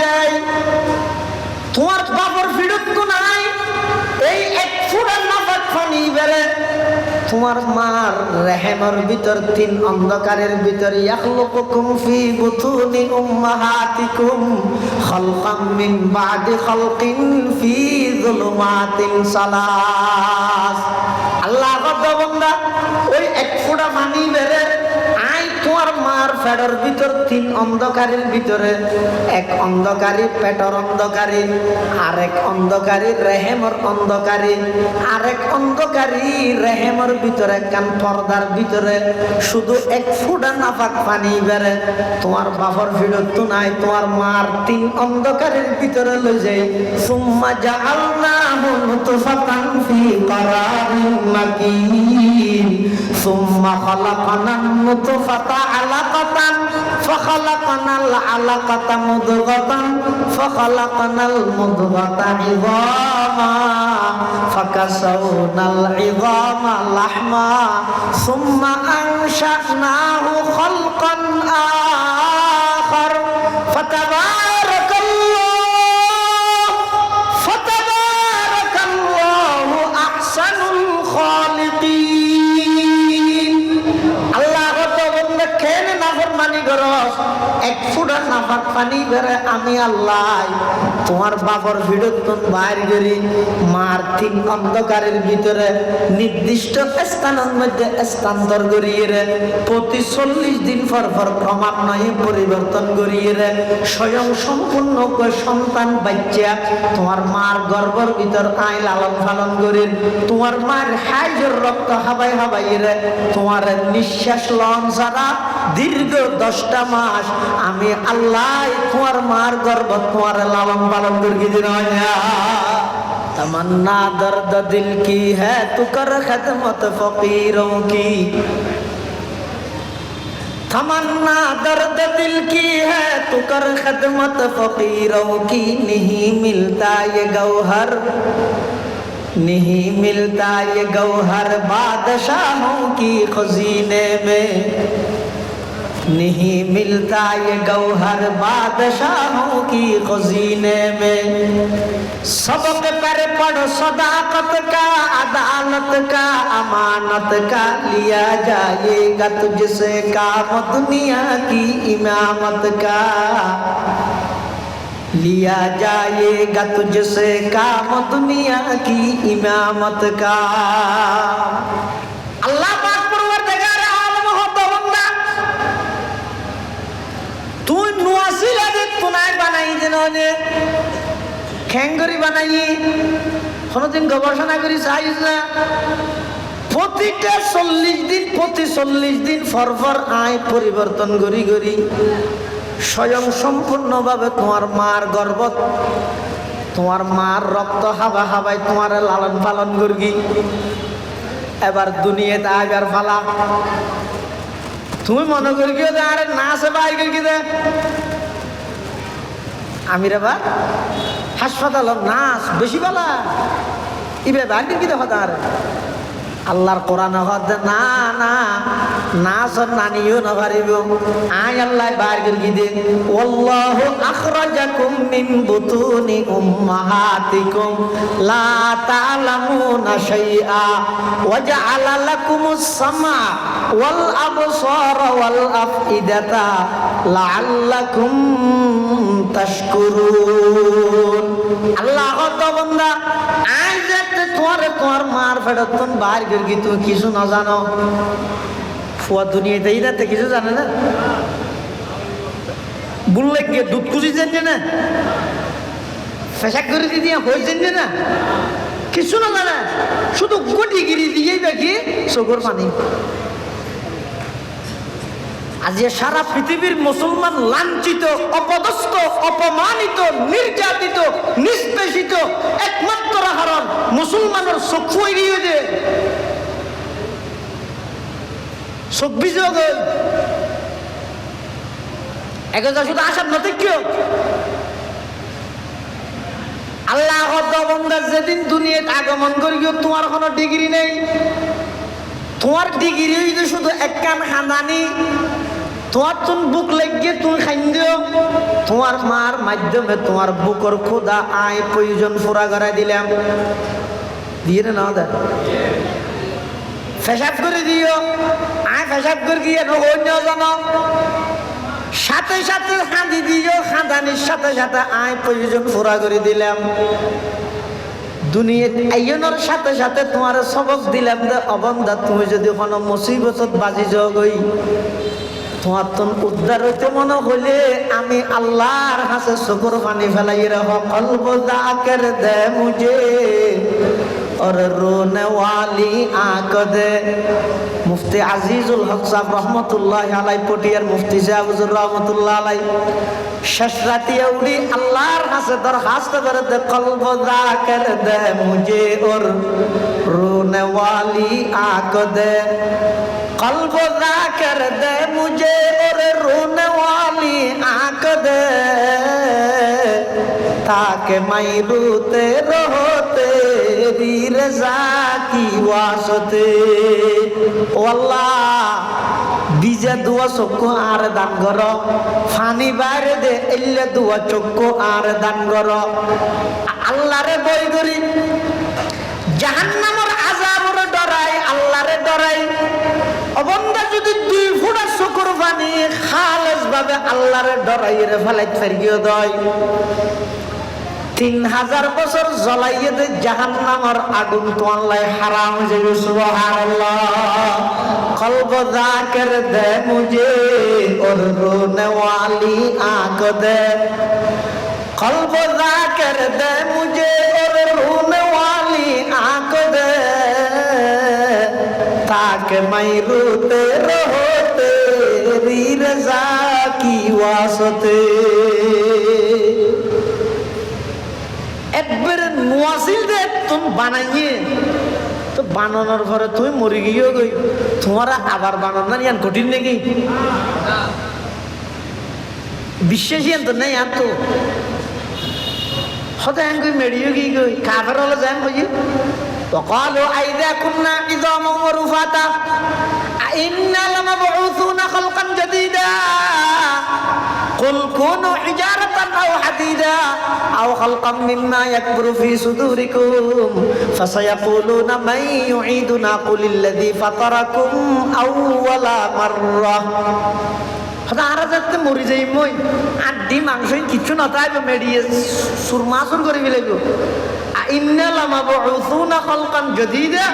যায় তোমার বাবার ফিরত তো নাই এই এক ফুটা নাফাক পানি বেরে তোমার মার রেহেমের ভিতর তিন অন্ধকারের ভিতর ইয়াখলুকুকুম ফি বুতুনি উম্মাহাতিকুম খালকাম মিন বাদি খালকিন ফি যুলুমাতিন সালাস। আল্লাহ বান্দা ওই এক ফোঁটা পানি বেরে আই তোমার মার পেটের ভিতর তিন অন্ধকারের ভিতরে এক অন্ধকারী পেটের অন্ধকারী আরেক অন্ধকারী রেহেমের অন্ধকারী আরেক অন্ধকারী রেহেমের ভিতরে কান পর্দার ভিতরে শুধু এক ফোঁটা নাপাক পানি বেরে তোমার বাবার ভিড়ত তো নাই তোমার মার তিন অন্ধকারের ভিতরে লই যাই সুম্মা জাআলনাহু নুতফাতান ফি কারারিন মাকিন সুম্মা খালাকনান নুতফাতা আলাকাতান ফাখালাকনাল আলাকাতা মুদগাতান ফাখালাকনাল মুদগাতা ইযামা ফাকাসাউনাল ইযামা লাহমা সুম্মা আনশানাহু খালকান আখার ফাতাবারাকাল্লাহু আহসানুল খালিকিন। আল্লাহ বলতে কেন নাফরমানি করস এক ফুটা নাফাক পানি বেরে আমি আল্লাহ তোমার বাবার ভিড়তন বাইর করি মার তিন অন্ধকারের ভিতরে নির্দিষ্ট স্থানের মধ্যে স্থানান্তর করিয়ে রে প্রতি 40 দিন পর পর ক্রমান্বয়ে পরিবর্তন করিয়ে রে স্বয়ং সম্পূর্ণ সন্তান বাচ্চা তোমার মার গর্ভের ভিতর আই লালন পালন করি তোমার মার হাইজের রক্ত হাবাই হাবাই রে তোমার নিঃশ্বাস লন ছাড়া দীর্ঘ 10টা মাস আমি আল্লাহ তোমার মার গর্ভ তোমার লালন পালন করি দিন तमन्ना दर्द दिल की है तू कर खदमत फकीरों की तमन्ना दर्द दिल की है तू कर खदमत फकीरों की नहीं मिलता ये गौहर नहीं मिलता ये गौहर बादशाहों की खजीने में नहीं मिलता ये गौहर बादशाहों की खजीने में सबक पर पढ़ो सदाकत का अदालत का अमानत का लिया जाएगा तुझसे काम दुनिया की इमामत का लिया जाएगा तुझसे काम दुनिया की इमामत का। अल्लाह पाक परवरदिगार आलम हो तो बंदा तू नुआसिला दे तुनाय बनाई जिन्होंने খেঙ্গরি বানাই কোনদিন গবেষণা করি চাইছ না প্রতিটা 40 দিন পর পর আয় পরিবর্তন করি করি স্বয়ং সম্পূর্ণভাবে তোমার মার গর্ভ তোমার মার রক্ত হাবা হাবাই তোমার লালন পালন করি এবার দুনিয়াতে আইবার ফালা তুমি মনে করি কি আরে নাচে বাই করি দে আমি রে বা হাসপাতাল নাচ বেশি বেলা ইবে বাকি কি দেখা তার আল্লাহর কোরআন হতে না না নাচ নানিও না পারিব আয় আল্লাহ বার করে দে আল্লাহু আখরাজাকুম মিন বুতুনি উম্মাহাতিকুম লা তা'লামুনা শাইআ ওয়া জা'আলা লাকুমুস সামা ওয়াল আবসারা ওয়াল আফইদাতা লাআল্লাকুম তাশকুরুন। আল্লাহ তো বান্দা আয় যে তোমার মার ফেরতন বার করে তুমি কিছু না জানো ফুয়া দুনিয়াতেই না কিছু জানে না বললে গিয়ে দুধ খুঁজি জানছে না ফেসাক করে দিয়ে হয়েছেন না কিছু না জানে শুধু গুটি গিরি দিয়েই দেখি চোখের পানি। আজ সারা পৃথিবীর মুসলমান লাঞ্ছিত অপদস্থ অপমানিত নির্যাতিত নিষ্পেষিত একমাত্র কারণ মুসলমানের চক্ষু এড়িয়ে দে চোখ বিযোগ এখন শুধু আসার নতিক্য আল্লাহ বন্দার যেদিন দুনিয়াতে আগমন করি তোমার কোনো ডিগ্রি নেই তোমার ডিগ্রি শুধু এক কান খানদানি তোমার তুন বুক লাগিয়ে তুমি খাইন্দ তোমার মার মাধ্যমে তোমার বুকর খোদা আয় প্রয়োজন পুরা করাই দিলাম দিয়ে না দা পেশাব করে দিও আয় পেশাব করে গিয়ে অন্য জানো সাথে সাথে হাঁদি দিও হাঁদানির সাথে সাথে আয় প্রয়োজন পুরা করে দিলাম দুনিয়া আইনের সাথে সাথে তোমার সবক দিলাম যে অবন্ধা তুমি যদি কোনো মুসিবতত বাজি যাও গই তোমার তো উদ্ধার হইতে মনে হইলে আমি আল্লাহর হাতে চকুর পানি ফেলাই রাখো কলব জাকের দে মুঝে और रोने वाली आंख दे मुफ्ती আজিজুল হক সাহেব রহমতুল্লাহ আলাই পটিয়ার মুফতি সাহেব হুজুর রহমতুল্লাহ আলাই শেষ রাতে উনি আল্লাহর কাছে দরখাস্ত করে দে কলব জাকের দে মুঝে और रोने वाली आंख दे कल्ब जाकर दे मुझे और रोने वाली आंख दे ताकि मैं रोते रहो तेरी रज़ा की वास्ते ओ अल्लाह बीजा दुआ चक्कु आर दान करो फानी बारे दे इल्ले दुआ चक्कु आर दान करो अल्लाह रे बय करी জাহান্নামের আযাবের ডরাই আল্লাহরে ডরাই অবন্ধা যদি দুই ফোঁটা চকুর পানি খালেস ভাবে আল্লাহরে ডরাই রে ফেলাইতে পারিও দয় 3000 বছর জ্বলাইয়ে দে জাহান্নামের আগুন তো আল্লাহ হারাম হয়ে যাবে সুবহানাল্লাহ কলব জাকের দে মুঝে और रोने वाली आंख दे कल्ब जाकर दे मुझे और रोने वाली आंख दे ताकि मैं रोते रहो तेरी रज़ा की वास्ते একবার নোয়াজিল দে তুমি বানাইয়ে তো বানানোর পরে তুমি মরে গিয়েও গই তোমারা আবার বানানো ইয়ান কঠিন নাকি বিশ্বাসী তো নেই আর তো হতে আঙ্গুই মেডিও কি গই কাফের হলো জান বুঝি وقالوا أئذا كنا عظاما ورفاتا أئنا لمبعوثون خلقا جديدا قل كونوا حجارة أو حديدا أو خلقا مما يكبر في صدوركم فسيقولون من يعيدنا قل الذي فطركم أول مرة আর যাতে মরি যাই মই আর ডিম মাংস কিছু না তাই মেডিয়ে সুরমাসুর করে ফেলাইব ইন্নালামাবউসুনা খালকান জাদীদা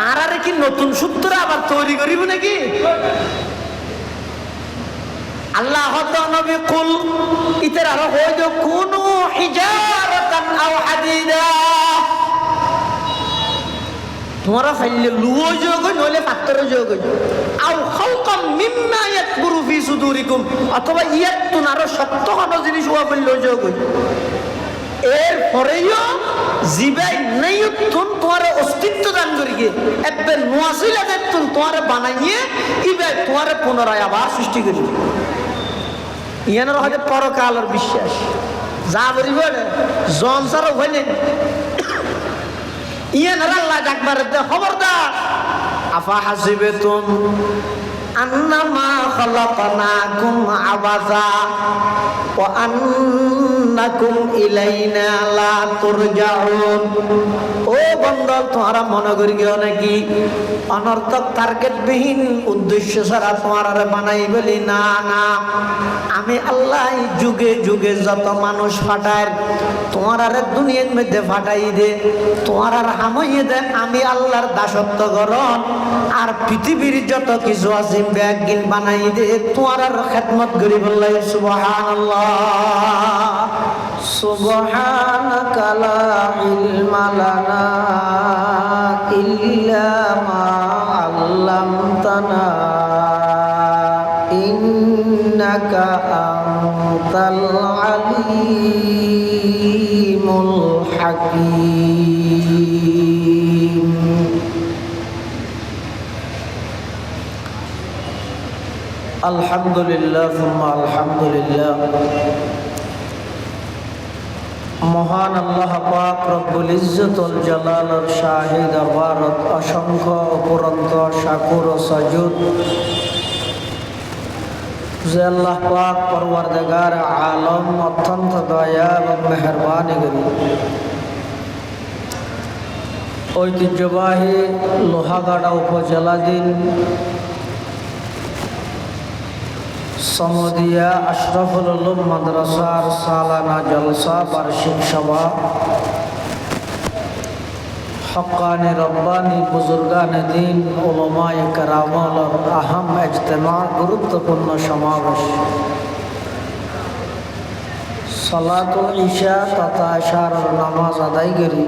আর কি নতুন সূত্র আবার তৈরি করিব নাকি আল্লাহ তো নবী কুল ইতার আর হয় যে কুনু হিজারাতান আও হাদিদা তোমারা ফাইলে লুও যোগ নলে পাথর যোগ আও খালকাম মিম্মা ইয়াকবুরু ফি সুদুরিকুম অথবা ইয়াতুন আর শক্ত কোনো জিনিস হওয়া বলল যোগ এর পরেও জিবাই নাই তুন তোমার অস্তিত্ব দান করিয়ে একবার নোয়াসিলাদের তুন তোমার বানাইয়ে ইবাই তোমার পুনরায় আবার সৃষ্টি করিবে ইয়ানোর হয়তো পরকালের বিশ্বাস যা বলিব জনসারও হইলে ইয়ানোর আল্লাহ ডাকবার খবরদার আফা হাসিবেতুম আন্নামা খালাকনাকুম আবাসা ওয়া আন্নাকুম ইলাইনা লা তুরজাউন ও বন্ধু তোমরা মনে করিও নাকি অনর্থক টার্গেটবিহীন উদ্দেশ্য ছাড়া তোমার বানাই বলি না না আমি আল্লাহ যুগে যুগে যত মানুষ ফাটায় তোমার দুনিয়ার মধ্যে ফাটাই দে তোমার হামাইয়ে দে আমি আল্লাহর দাসত্ব গ্রহণ আর পৃথিবীর যত কিছু আছে ব্যাগিন বানাই দে তোমার খেদমত করি বললাই সুবহানাল্লাহ সুবহানাকা লা ইলমা লানা ইল্লা মা আল্লামতানা ইন্নাকা আনতাল আলিমুল হাকীম আলহামদুলিল্লাহ সুম্মা আলহামদুলিল্লাহ মহান আল্লাহ পাক রব্বুল ইজ্জতুল জালালের শাহিদ আবারত অসংখ্য অপরন্ত শাকুর ও সাজুদ যে আল্লাহ পাক পরওয়ারদিগার আলম অত্যন্ত দয়া এবং মেহেরবানি করি ঐতিহ্যবাহী লোহাগাড়া উপজেলাধীন সমদিয়া আশরাফুল উলুম মাদ্রাসার সালানা জলসা বার্ষিক সভা হক্কানি রব্বানি বুজুর্গানে দিন উলামায়ে কেরামের আহম ইজতেমা গুরুত্বপূর্ণ সমাবেশ সালাতুল ইশা তথা ইশারার নামাজ আদায় করি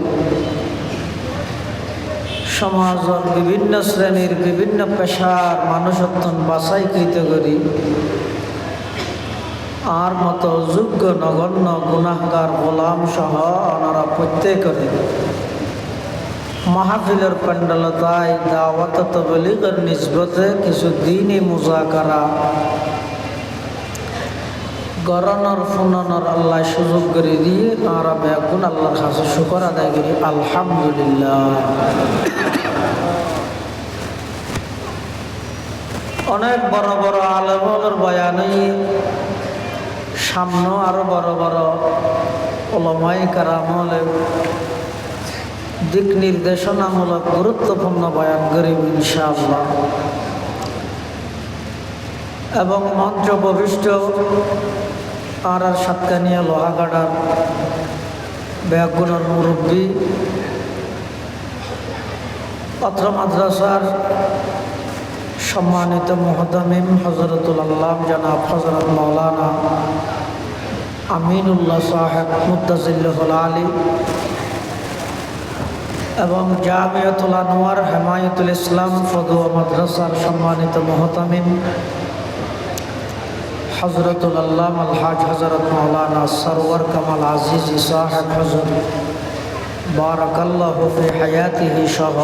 সমাজের বিভিন্ন শ্রেণীর বিভিন্ন পেশার মানুষত্বন বাছাইকৃত করি আর মতো যোগ্য নগণ্য গুনাহগার গোলাম সহ ওনারা প্রত্যেকের মাহফিলের প্যান্ডালতায় দাওয়াত তাবলীগের নিসবতে কিছু দ্বীনি মুযাকারা গরনর ফুননর আল্লাহ সুযোগ করে দিয়ে আমরা ব্যাকুল আল্লাহর কাছে শুকর আদায় করি আলহামদুলিল্লাহ। অনেক বড় বড় আলেমের বয়ানে সামনে আরো বড় বড় উলামায়ে কেরামের দিক নির্দেশনামূলক গুরুত্বপূর্ণ বয়ান করিব ইনশাআল্লাহ। এবং মঞ্চ প্রবিষ্ট আর সাতকানিয়া লোহাগাড়ার বেগুনের মুরব্বী অত্র মাদ্রাসার সম্মানিত মুহতামিম হযরতুল আল্লাম জনাব হযরত মাওলানা আমিনুল্লাহ সাহেব মুত্তাজিল্লাহুল আলী এবং জামিয়াতুল আনোয়ার হেমায়েতুল ইসলাম ফদুয়া মাদ্রাসার সম্মানিত মুহতামিম হযরতুল আল্লামা আলহাজ হযরত মাওলানা সরওয়ার কামাল আজিজ সাহেব হুজুর বারাকাল্লাহু ফি হায়াতিহি সহ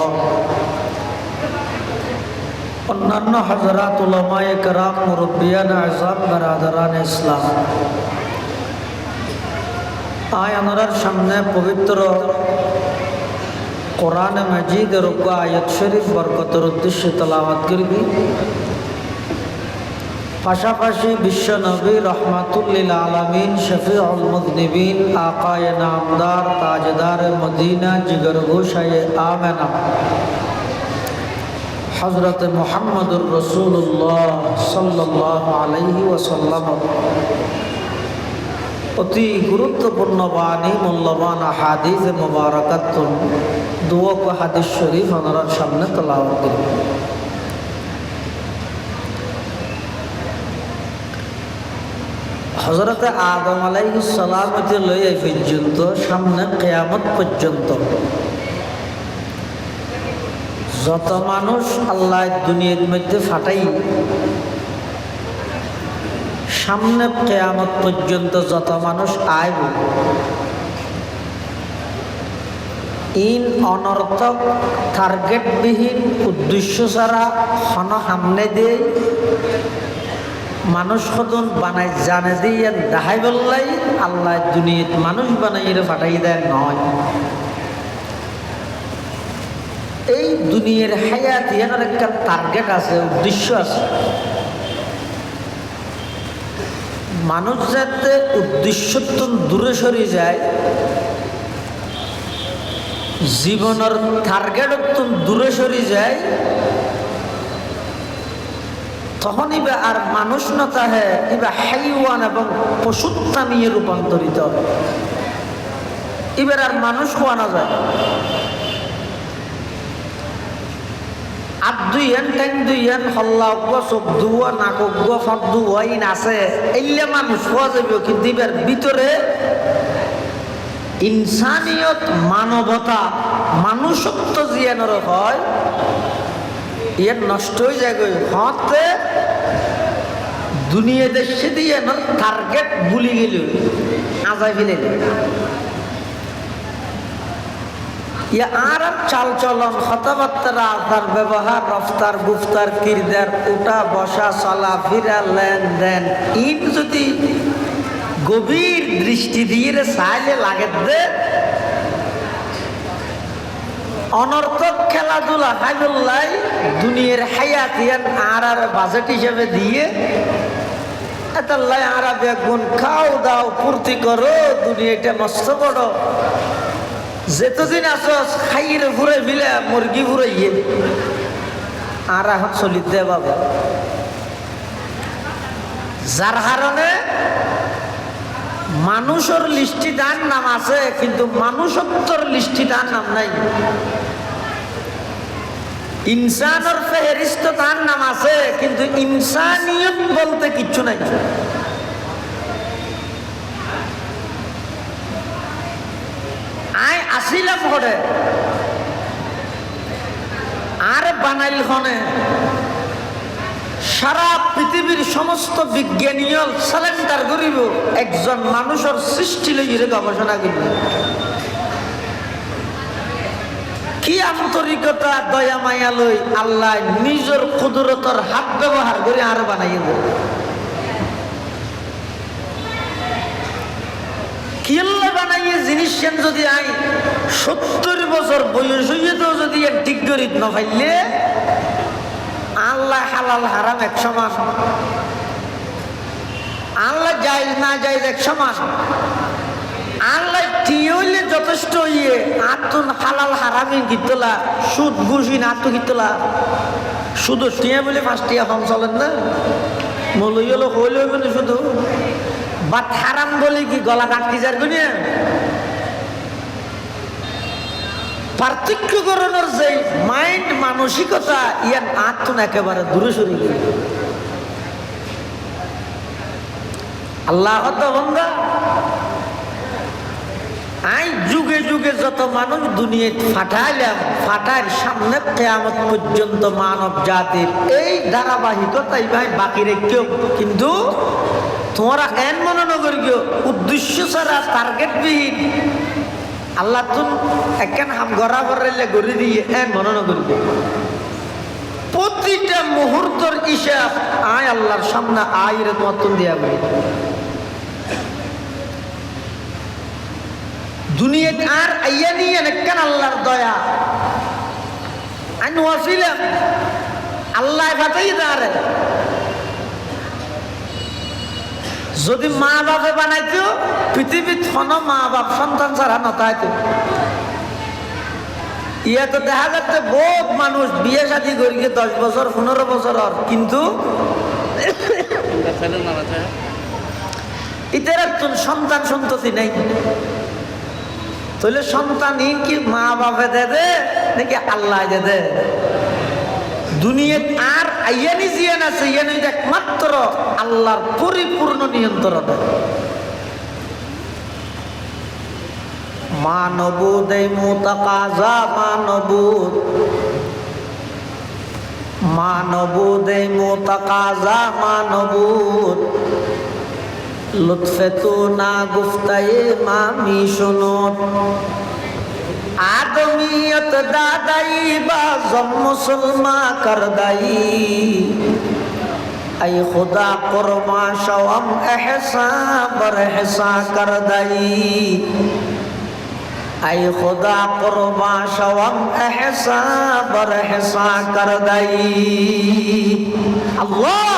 অন্যান্য হযরত উলামায়ে কেরাম মুরব্বিয়ান আযম বারাদারান ইসলাম আয় আমাদের সামনে পবিত্র কোরআন মাজিদের আয়াত শরীফ বরকতের উদ্দেশ্যে তেলাওয়াত করবি। পাশাপাশি বিশ্ব নবী রহমাতুল লিল আলামিন শফিউল মুযনিবিন আকায়ে নামদার তাজদার মদিনা জিগর গোশায়ে আমেনা হযরত মুহাম্মদুর রাসূলুল্লাহ সাল্লাল্লাহু আলাইহি ওয়াসাল্লাম অতি গুরুত্বপূর্ণ বাণী মূল্যবান হাদিস মুবারাকাতুন দুয়া ও হাদিস শরীফ আমাদের সামনে তেলাওয়াত করব। হযরত আদম আলাইহিস সালাম হতে লইয়া পর্যন্ত সামনে কিয়ামত পর্যন্ত যত মানুষ আল্লাহ দুনিয়ার মধ্যে ফাটাই সামনে কিয়ামত পর্যন্ত যত মানুষ আইব ইন অনর্থক টার্গেটবিহীন উদ্দেশ্য ছাড়া হন সামনে দিয়ে মানুষ কতন বানাই জানে দিয়ে দেখাই বললাই আল্লাহ দুনিয়াত মানুষ বানাই ফাটাই দেয় নয়। এই দুনিয়ার হায়াত ইয়ার একটা টার্গেট আছে, উদ্দেশ্য আছে। মানুষ যাতে উদ্দেশ্য দূরে সরে যায়, জীবনের টার্গেট দূরে সরে যায়, তখন ইবা আর মানুষ না তাহে ইবা হাইওয়ান এবং পশুত্বা নিয়ে রূপান্তরিত হয়। এবার আর মানুষ হওয়া না যায়। আর দুইয়ান টাইম দুইয়ান হল্লা চোখ ধুয়া নাক ফট ধুয়াই নাচে এইলে মানুষ হওয়া যাবে, কিন্তু এবার ভিতরে ইনসানিয়ত মানবতা মানুষত্ব জিয়ানোর হয় ইয়ার নষ্ট হয়ে যায়। হতে দুনিয়া দেশে দিয়ে টার্গেট ভুলি গেল আজাই ফেলে ইয়া আর চাল চলন কথাবার্তা তার ব্যবহার রফতার গুফতার কিরদার উঠা বসা চলা ফিরা লেনদেন ইন যদি গভীর দৃষ্টি দিয়ে চাইলে লাগে দে অনর্থক খেলাধুলা হাইবুল্লাই দুনিয়ার হায়াত ইয়ান আর বাজেট হিসেবে দিয়ে এতাল্লাই আরা বেগুন খাও দাও ফুর্তি করো, দুনিয়াটা মস্ত বড়। যেতদিন আসো খাইয়ে ফুরে ফিলে মুরগি ফুরাইয়ে আর এখন চলিতে বাবা। যার কারণে মানুষের লিস্টি তার নাম আছে, কিন্তু মানুষত্বর লিস্টি তার নাম নাই। ইনসানের ফেহরিস্ত তার নাম আছে, কিন্তু ইনসানিয়ত বলতে কিচ্ছু নাই। আয় আসিলাম ঘরে আর বানাইল খনে সারা পৃথিবীর সমস্ত বিজ্ঞানীয় সালেন্ডার করিব একজন মানুষের সৃষ্টি লইয়ে গবেষণা করিব। কি আন্তরিকতা দয়া মায়া লই আল্লাহ নিজের কুদরতর হাত ব্যবহার করে আর বানাইয়ে দেয়। কিল্লা বানাইয়ে জিনিস যদি আই 70 বছর বয়স হইয়েও যদি ঠিক করি না পাইলে আল্লাহ হালাল হারাম এক সমান, আল্লাহ জায়েজ না জায়েজ এক সমান। আল্লাহ টিয়ে হইলে যথেষ্ট ইয়ে আতুন হালাল হারামি গিতলা সুদ ঘুষি না তো গিতলা শুধু টিয়া বলে 5 টিয়া কম চলেন না মলই হলো হইলে হইব না শুধু বাট হারাম বলে কি গলা কাটকি যার গুনিয়া পার্থক্যকরণের যে মাইন্ড মানসিকতা ইয়ার আত্মন একেবারে দূরে সরে গেল। আল্লাহ বন্ধা আই যুগে যুগে যত মানুষ দুনিয়ায় ফাটাইলাম, ফাটার সামনে কিয়ামত পর্যন্ত মানব জাতির এই ধারাবাহিকতাই ভাই বাকি রেখেও, কিন্তু তোমরা এন মনে নগর গিয়ে উদ্দেশ্য ছাড়া টার্গেট বিহীন আল্লাহ তুন একখান হাম গড়া গড়াইলে গড়ি দিয়ে এন মনে নগর গিয়ে প্রতিটা মুহূর্তের হিসাব আয় আল্লাহর সামনে আয়ের মতন দিয়া বলি। দুনিয়া আর আইয়া নিয়ে একখান আল্লাহর দয়া আমি ওয়াসিলাম আল্লাহ ফাটাই দাঁড়ে। যদি মা বাপে বানাইতো পৃথিবীর কোনো মা বাপ সন্তান ছাড়া নতাইতো। ইয়া তো দেখা যাচ্ছে বহুত মানুষ বিয়ে শাদী করি 10 বছর 15 বছর কিন্তু ইতার সন্তান সন্ততি নাই। তাহলে সন্তানই কি মা বাপে দে নাকি আল্লাহ দে? দুনিয়াত আর আইয়ানি জিয়ান আছে ইয়ানি একমাত্র আল্লাহর পরিপূর্ণ নিয়ন্ত্রণ। মানবুদ এই মুতাকাজা মানবুদ, মানবুদ এই মুতাকাজা মানবুদ, লুৎফে তো না গুফতায়ে মামি শুনুন। आदमियत दादाई बाज़म मुसलमा कर दाई, ऐ खुदा कुर्मा शवम एहसा बर एहसा कर दाई, ऐ खुदा कुर्मा शवम एहसा बर एहसा कर दाई। अल्लाह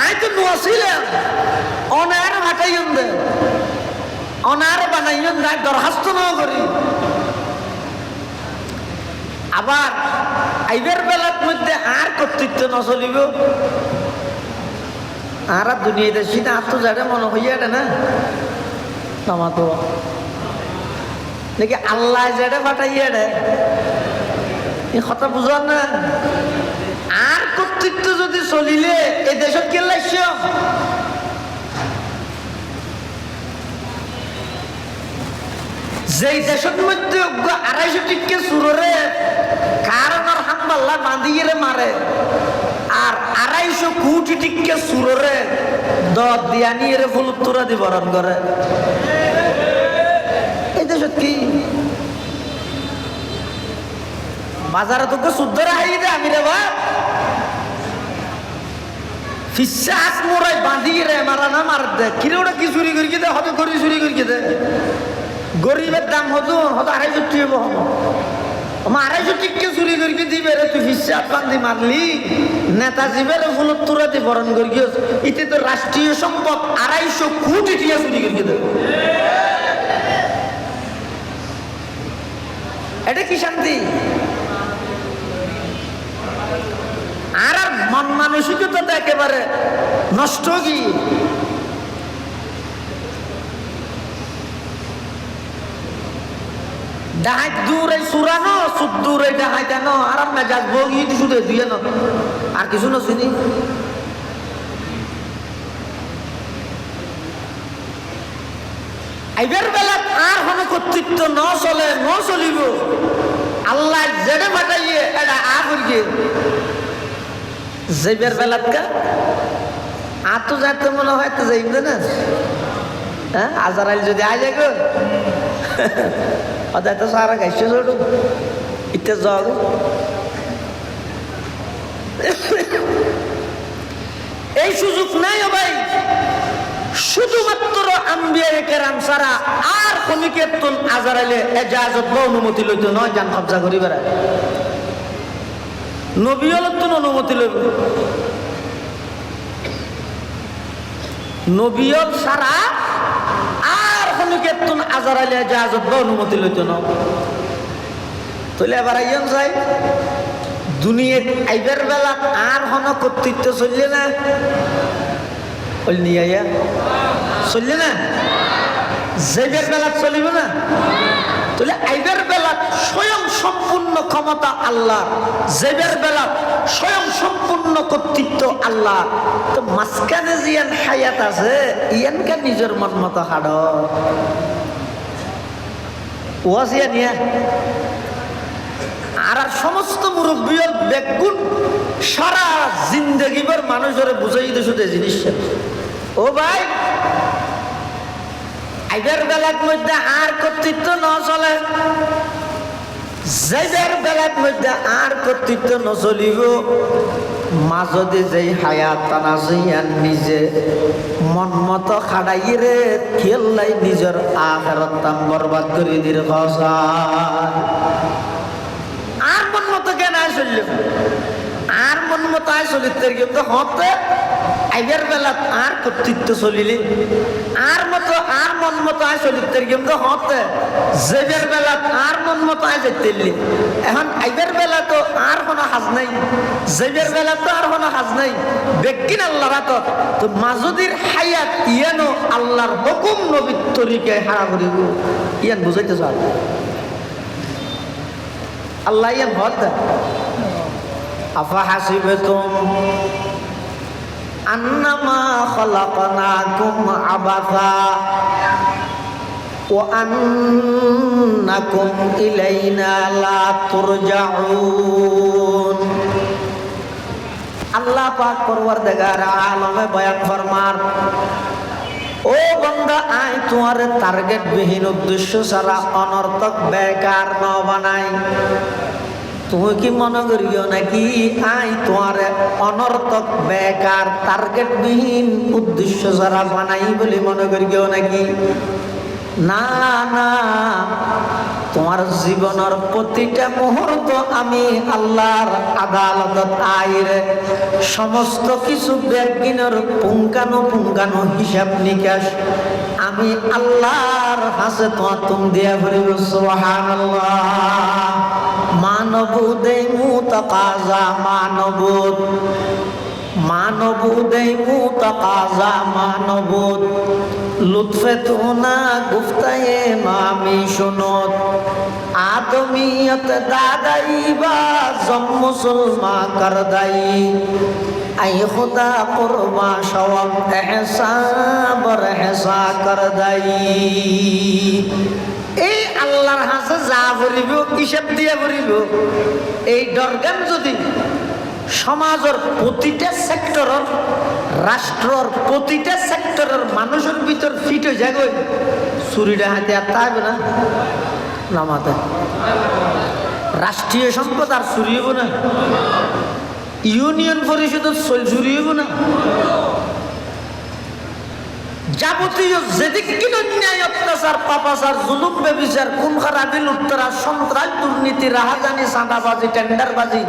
आय तो वसीला ओनार हटाइयों दे, ओनार बनाइयों दे, दरखास्त न करी। আবার আইবের বেলার মধ্যে আর কর্তৃত্ব না চলিব আর দুনিয়াতে সিধা আত্ম যারে মনে হইয়া না তো নাকি আল্লাহ যারে পাঠাইয়া রে এই কথা বুঝার না। আর কর্তৃত্ব যদি চলিলে এই দেশত কে লাইছ যেই দেশের মধ্যে 250 টিকে সুররে কারণের হামবাল্লা বাঁধিয়ে মারে আর 250 কোটি টিকে সুররে দদ দিয়া নিয়ে ফুলুত্তরা দি বরণ করে, এই দেশত কি বাজারে তোকে শুদ্ধরা হাই দে আমি রে বাপ ফিসা হাত মোড়াই বাঁধিয়ে রে মারা না মার দে কিরে ওটা কি চুরি করি দে হয়তো করি চুরি করি দে গরিবের দাম হতো 250 টাকা আড়াইশো টিকে চুরি করি দিবে রে, তুই বিশ্বাস বান্ধি মারলি নেতাজি বেড়ে ফুলত তুরাতে বরণ করি ইতে তো রাষ্ট্রীয় সম্পদ 250 কোটি টিয়া চুরি করি দেবে। এটা কি শান্তি? আর মন মানসিকতা তো একেবারে নষ্ট কি। ডাহাত দূরে সুরানো সুদ দূরে ডাহাত আনো আর আমরা যাক বগি শুধু দিয়ে ন আর কিছু না শুনি। আইবার বেলা আর কোনো কর্তৃত্ব ন চলে ন চলিব। আল্লাহ যেটা পাঠাইয়ে এটা আ করিয়ে যাইবার বেলাত কা আর তো যাইতে মনে হয় তো যাইবে না। হ্যাঁ আজারাইল যদি আয় যাই গো অদায় তো সারা গাইছে ছোটো ইতে জল এই সুযোগ নাই ভাই। শুধুমাত্র আম্বিয়া কেরাম ছাড়া আর কমিকে তুন আজারাইলে এজাজত বা অনুমতি লইতো নয় জান কবজা করি বেড়ায়। নবী হল তো অনুমতি লইব, নবী হল ছাড়া আর কমিকে তুন আজারাইলে এজাজত বা অনুমতি লইতো না। তাহলে এবার আইন যাই দুনিয়াত আইবার বেলা আর হন কর্তৃত্ব চললে না নিয়ে আইয়া চললে না যাইবার বেলা চলিব না। তাহলে আইবার বেলা স্বয়ং সম্পূর্ণ ক্ষমতা আল্লাহ, যাইবার বেলা স্বয়ং সম্পূর্ণ কর্তৃত্ব আল্লাহ। তো মাঝখানে জিয়ান হায়াত আছে ইয়ানকে নিজের মন মতো হাড ওয়াজিয়া নিয়া আর সমস্ত মুরব্বীর বেগুন সারা জিন্দগিবার মানুষের বুঝাই দিছো জিনিস। ও ভাই আইবার বেলার মধ্যে আর কর্তৃত্ব ন চলে, যাইবার বেলার মধ্যে আর কর্তৃত্ব নচলিব। মাঝে যেই হায়াত টানা যাইয়ান নিজে মন মতো খাড়াই রে খেললাই নিজের আখেরাত তাম বরবাদ করে দির খসা। আর মন মতো কেন আয় চলল, আর মন মতো আয় চলিতে কিন্তু হতে আইবার বেলা আর কর্তৃত্ব চলিলে আর মতো আর মন মতো আয় চলিতে কিন্তু হতে যাইবার বেলা আর মন মতো আয় যেতে। এখন আইবার বেলা তো আর কোনো হাজ নাই, যাইবার বেলা তো আর কোনো হাজ নাই। বেকিন আল্লাহর হাতত তো মাজুদির হায়াত ইয়ানো আল্লাহর হুকুম নবীর তরিকায় হারা করিব ইয়ান বুঝাইতে চাও। আল্লাহ ইয়ান ভর দেয় আফা হাসিবতুম আন্নামা খালাকনাকুম আবাসা ওয়া আন্নাকুম ইলাইনা লা তুরজাউন। আল্লাহ পাক পরওয়ারদিগার আলমে বয়ান ফরমান, ও বান্দা আই তোমার টার্গেট বিহীন উদ্দেশ্য ছাড়া অনর্থক বেকার ন বানাই। তুমি কি মনে করিও নাকি আই তোমার অনর্থক বেকার টার্গেট বিহীন উদ্দেশ্য ছাড়া বানাই বলে মনে করিও নাকি? না না, তোমার জীবনের প্রতিটা মুহূর্ত আমি আল্লাহর আদালতত আইরে সমস্ত কিছু ব্যাগিনের পুঙ্খানো হিসাব নিকাশ আমি আল্লাহর হাসে তুমি দিয়া ভরিব। সুবহানাল্লাহ। মানবুদে মুতাকাজা মানবুদ, মানবুদে মুতাকাজা মানবুদ, লুৎফে তোনা গুফতায়ে মামি শুনত, আদমিয়ত দাদাই বা জম মুসলমা করদাই, আই খুদা কুরবা শওম এহসাবর এহসা করদাই। এই আল্লাহর হাসে যা ভরিব হিসাব দিয়ে ভরিব। এই দরগান যদি সমাজের প্রতিটা সেক্টরের রাষ্ট্রের প্রতিটা সেক্টরের মানুষের ভিতর ফিট হয়ে যায় চুরিটা হাতে আর থাকবে না নামাতে রাষ্ট্রীয় সম্পদ আর চুরি হব না, ইউনিয়ন পরিষদের চুরি হব না, যাবতীয় যেদিক কিনা ন্যায় অত্যাচার পাপাচার জুলুম বেবিচার খুন খারাপি লুটতরা সন্ত্রাস দুর্নীতি রাহাজানি চাঁদাবাজি টেন্ডারবাজি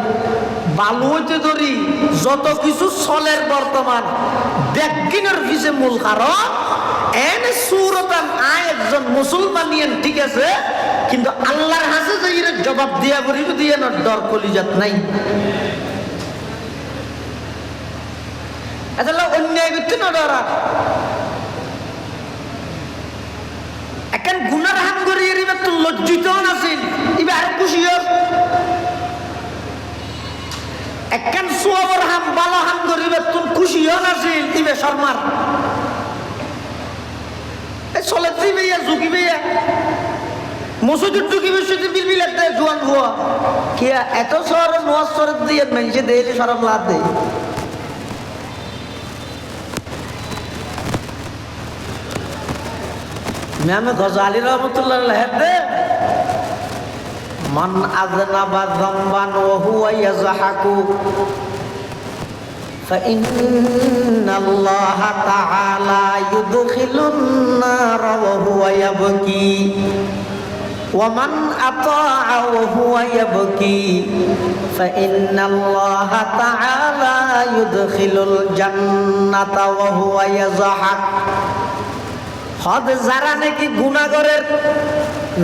বালু হইতে ধরি যত কিছু চলের বর্তমান ব্যাগিনের পিছে মূল কারণ এনে সুরতান আয় একজন মুসলমানিয়ান ঠিক আছে কিন্তু আল্লাহর হাতে যে এর জবাব দিয়া বলিব দিয়ে না ডর কলিজাত নাই এটা অন্যায় করতে না ডরা এখন গুনার হাম করে এবার তো লজ্জিত নাছিল এবার আর খুশি হোক এখন সোয়াবর হাম বালা হাম করে এবার তো খুশি হন আছিল এবার শর্মার চলে ভাইয়া ঝুঁকি ভাইয়া মসজিদ ঢুকি বসে বিলবিল একটা জোয়ান ভুয়া কি এত সর নোয়াজ সরত দিয়ে মানুষে দেয় সরব লাভ দেয় ইমাম গজালি রহমাতুল্লাহ আলাইহি মান আযনাবা যামবান ওয়া হুয়া ইয়াযহাকু ফাইন্নাল্লাহা তাআলা ইউদখিলুন নার ওয়া হুয়া ইয়াবকি ওয়া মান আতাআ ওয়া হুয়া ইয়াবকি ফাইন্নাল্লাহা তাআলা ইউদখিলুল জান্নাতা ওয়া হুয়া ইয়াযহাক হদ যারা নাকি গুনাহগারের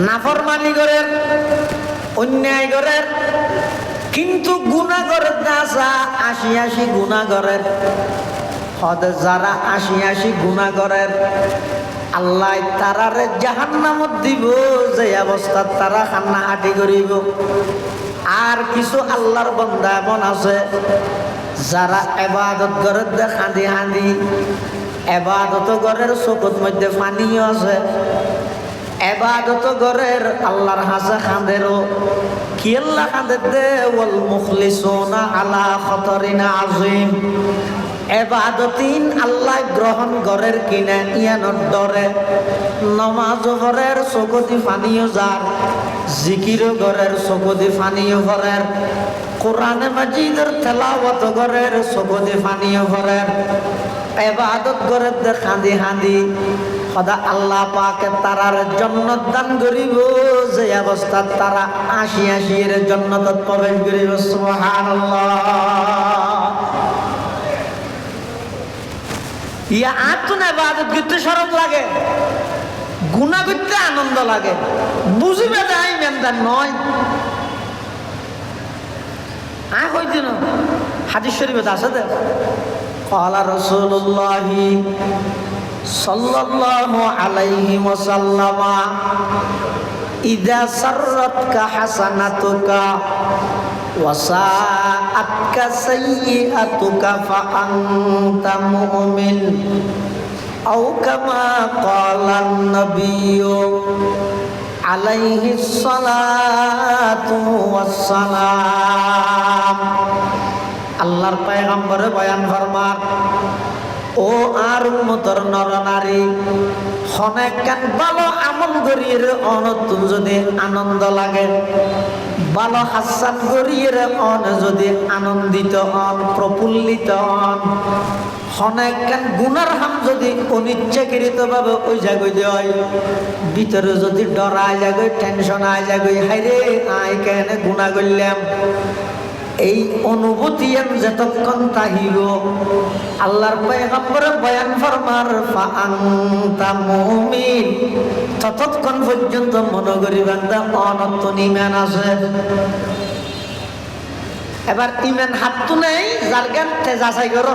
নাফরমানি করেন অন্যায় করেন কিন্তু গুনাহগারের দাসা আশি আশি গুনাহগারের হদ যারা আশি আশি গুনাহগারের আল্লাহ তারারে জাহান্নামত দিব যে অবস্থা তারা কান্নাকাটি করিব আর কিছু আল্লাহর বান্দা এমন আছে যারা ইবাদত করে কাঁদি কাঁদি এবাদত ঘরের চকুত মধ্যে পানিও আছে এবাদত ঘরের আল্লাহর হাসে খাঁদেরও কি আল্লাহ খাঁদের দে ওয়াল মুখলিসুনা আলা খতরিন আযীম এবাদতিন আল্লাহ গ্রহণ ঘরের কিনে ইয়ানোর ডরে নমাজ ঘরের চকুতি পানিও যার জিকির ঘরের চকুতি পানিও ঘরের কোরআনে মাজিদের তেলাওয়াত ঘরের চকুতি পানিও ঘরের ইবাদত করে কাঁদি কাঁদি সদা আল্লাহ পাকে তারার জান্নাত দান করিব যে অবস্থা তারা আশি আশি এর জান্নাতত প্রবেশ করিব সুবহানাল্লাহ ইয়া আতুন ইবাদত করতে শরম লাগে গুনাহ করতে আনন্দ লাগে বুঝিবে না ইমানদার নয় হইতো না হাদিস শরীফে আছে তো قال رسول الله صلى الله عليه وسلم إذا سرتك حسنتك وساءتك سيئتك فأنت مؤمن أو كما قال النبي عليه الصلاة والسلام আল্লাহর পয়গম্বরে বয়ান ফরমান ও আর উম্মতের নরনারী হনেকান ভালো আমল করিয়ে অনতুন যদি আনন্দ লাগে ভালো হাসান করিয়ে অন যদি আনন্দিত হন প্রফুল্লিত হন হনেকান গুনার হাম যদি অনিচ্ছাকৃত ভাবে ওই জায়গায় দেয় ভিতরে যদি ডরায় জায়গায় টেনশন আয় জায়গায় হাইরে আয় কেন গুনাহ করলাম এই অনুভূতি যতক্ষণ তাহিব আল্লাহর পয়গম্বরে বয়ান ফরমার ফাআনতা মুমিন ততক্ষণ পর্যন্ত মনে করি বান্দা অনন্তন ঈমান আছে এবার ঈমান হাতু নেই যার গান যাচাই করো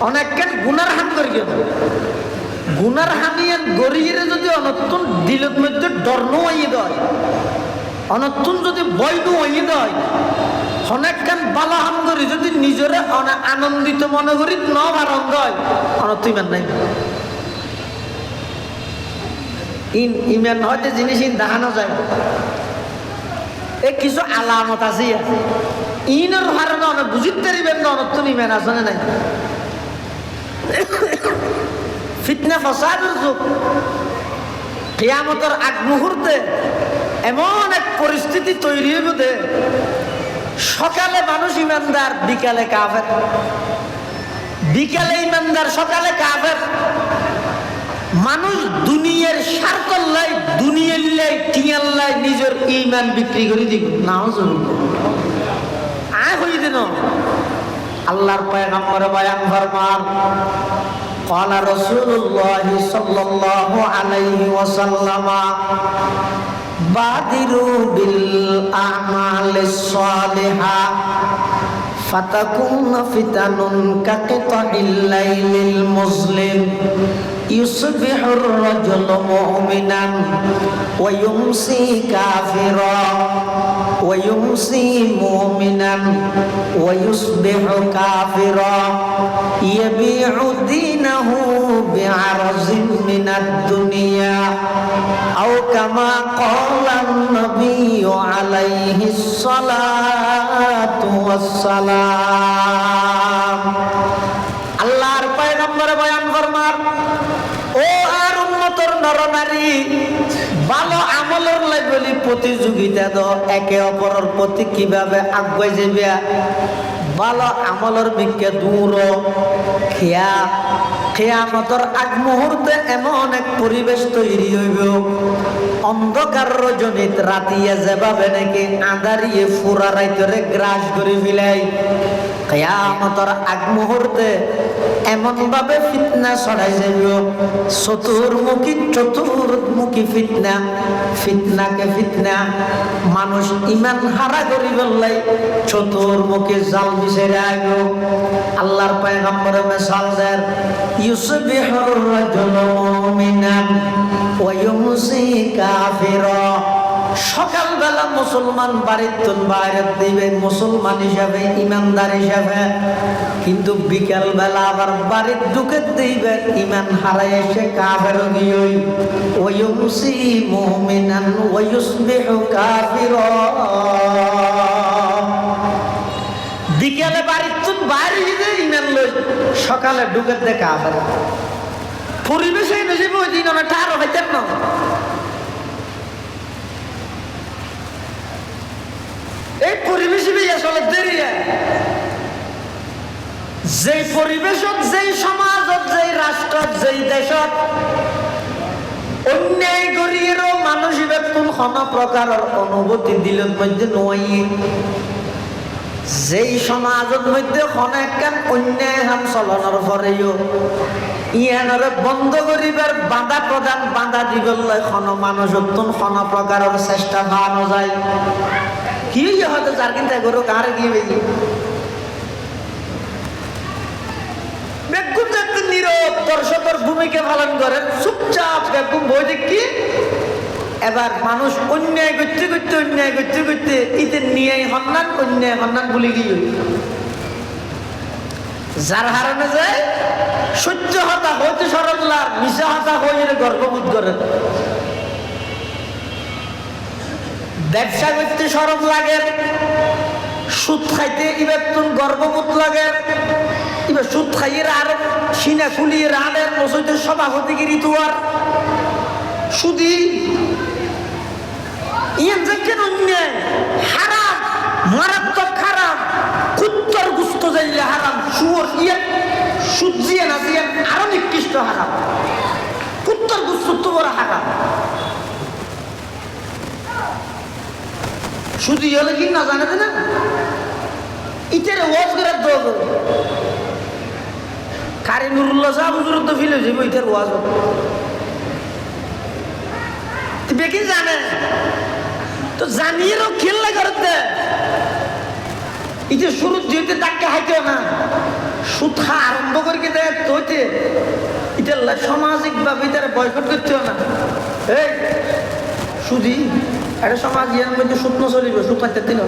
অনেকক্ষণ গুনার হাম করি গুনার হামিয়ান গরিয়ে যদি অনন্তন দিলের মধ্যে ডর নয় দেয় অনতুন যদি বৈধ হয়ে দেয় অনেকক্ষণ বালা হাম করি যদি নিজরে আনন্দিত মনে করি নবারণ দেয় অনত ইমান নাই ইমান হয়তো জিনিস দেখানো যায় এই কিছু আলামত আছে ইনের কারণে অনেক বুঝিতে পারিবেন না অনতুন ইমান আছে না নাই ফিতনা ফাসাদের যুগ কিয়ামতের আগ মুহূর্তে এমন এক পরিস্থিতি তৈরি হবে সকালে মানুষ ইমানদার বিকালে কাফের বিকালে ইমানদার, সকালে কাফের। মানুষ দুনিয়ার স্বার্থ লাই, দুনিয়ার লাই, টিয়ার লাই নিজের ঈমান বিক্রি করে দিব। নাউজুবিল্লাহ। আয় হই দিন আল্লাহর পয়গম্বর বয়ান ফরমান, قال رسول الله صلى الله عليه وسلم بادروا بالأعمال الصالحة فتكون فتن كقطع الليل المظلم يصبح الرجل مؤمنا ويمسي كافرا ويمسي مؤمنا ويصبح كافرا يبيع دينه بعرض من الدنيا أو كما قال النبي عليه الصلاة والسلام। আল্লাহর পয়গম্বর বয়ান ফরমান, ও আর উম্মতের নরনারী, ভালো আমলের লাই বলি প্রতিযোগিতা দাও, একে অপরের প্রতি কিভাবে আগুয়ে যাবে। ভালো আমলের দিকে দূর কিয়ামতের আগ মুহূর্তে এমন এক পরিবেশ তৈরি হইব, অন্ধকার রজনীত রাতিয়া যেভাবে নাকি আঁধারিয়ে ফুরা রাইতরে গ্রাস করে ফেলাই, কিয়ামতের আগ মুহূর্তে এমন ভাবে ফিতনা ছড়াই যাইব, চতুর্মুখী ফিতনা, ফিতনাকে ফিতনা। মানুষ ইমান হারা করি বললাই চতুর্মুখী জাল বিছাইরা আইব। আল্লাহর পয়গম্বর মিসাল দেন, ইউসবিহুর রাজুলু মুমিনান ওয়া ইউমসি কাফিরা। সকালবেলা মুসলমান বাড়ির বাইরে দিবে মুসলমান হিসাবে, ইমানদার হিসাবে, কিন্তু বিকেল বেলা আবার বাড়ির ঢুকে দিবে ইমান হারাই এসে কাফের গিয়ে ওয়ায়ুমসি মুমিনান ওয়ায়ুসবিহু কাফিরা। বিকেলে বাড়ির বাইরে দিবে ইমান লই, সকালে ঢুকে দে কাফের। পরিবেশে নজিব ওই দিন অনেকটা আরো হইতেন না। এই পরিবেশে আসলে দেরি, যেই পরিবেশত, যেই সমাজত, যেই রাষ্ট্রত, যেই দেশত অন্যায় করিয়েরও মানুষ কোন প্রকারের অনুভূতি দিলের মধ্যে নয়। যেই সমাজের মধ্যে অনেকখান অন্যায় হাম চলনের পরেও ইয়ানরে বন্ধ করিবার বাধা প্রদান, বাধা দিবলৈ মানুষ কোন প্রকারের চেষ্টা বাড়ানো যায়। কি হয়তো যার কিন্তু এগোরো কারে গিয়ে বেজি বেগুন একটু নীরব দর্শকের ভূমিকা পালন করেন, চুপচাপ বেগুন বই দেখি। এবার মানুষ অন্যায় করতে করতে, অন্যায় করতে করতে ইতে নিয়ে হন্যান, অন্যায় হন্যান বলে গিয়ে যার হারানো যায় সহ্য হতা হইতে সরল্লার মিশা হতা হয়ে গর্ববোধ করেন। ব্যবসা করতে সরম লাগে, সুদ খাইতে এবার তুমি গর্ববোধ লাগে। এবার সুদ খাইয়ে আর সিনা খুলিয়ে রানের মসজিদের সভাপতিগিরি তোমার সুদি ইয়ান যে অন্যায় হারাম, মারাত্মক হারাম। কুত্তর গুস্ত যাইলে হারাম, শুয়োর ইয়ান সুদ দিয়ে না দিয়ে আরো নিকৃষ্ট হারাম। কুত্তর গুস্ত তো বড় হারাম। শুধু হলে কি না জানে না ইটারে ওয়াজ করে দোগ কারি নুরুল্লাহ সাহেব হুজুর তো ফিলে যাইব ইটার ওয়াজ বেকি জানে তো জানিয়েরও খেললে করতে ইটা শুরু যেতে তাকে হাইতেও না সুদ খা আরম্ভ করে দেয় তোতে এটা সামাজিক ভাবে তারা বয়কট করতেও না। এই সুদি একটা সমাজ ইয়ার মধ্যে সুদ না চলিবে, সুদ খাইতে দিল,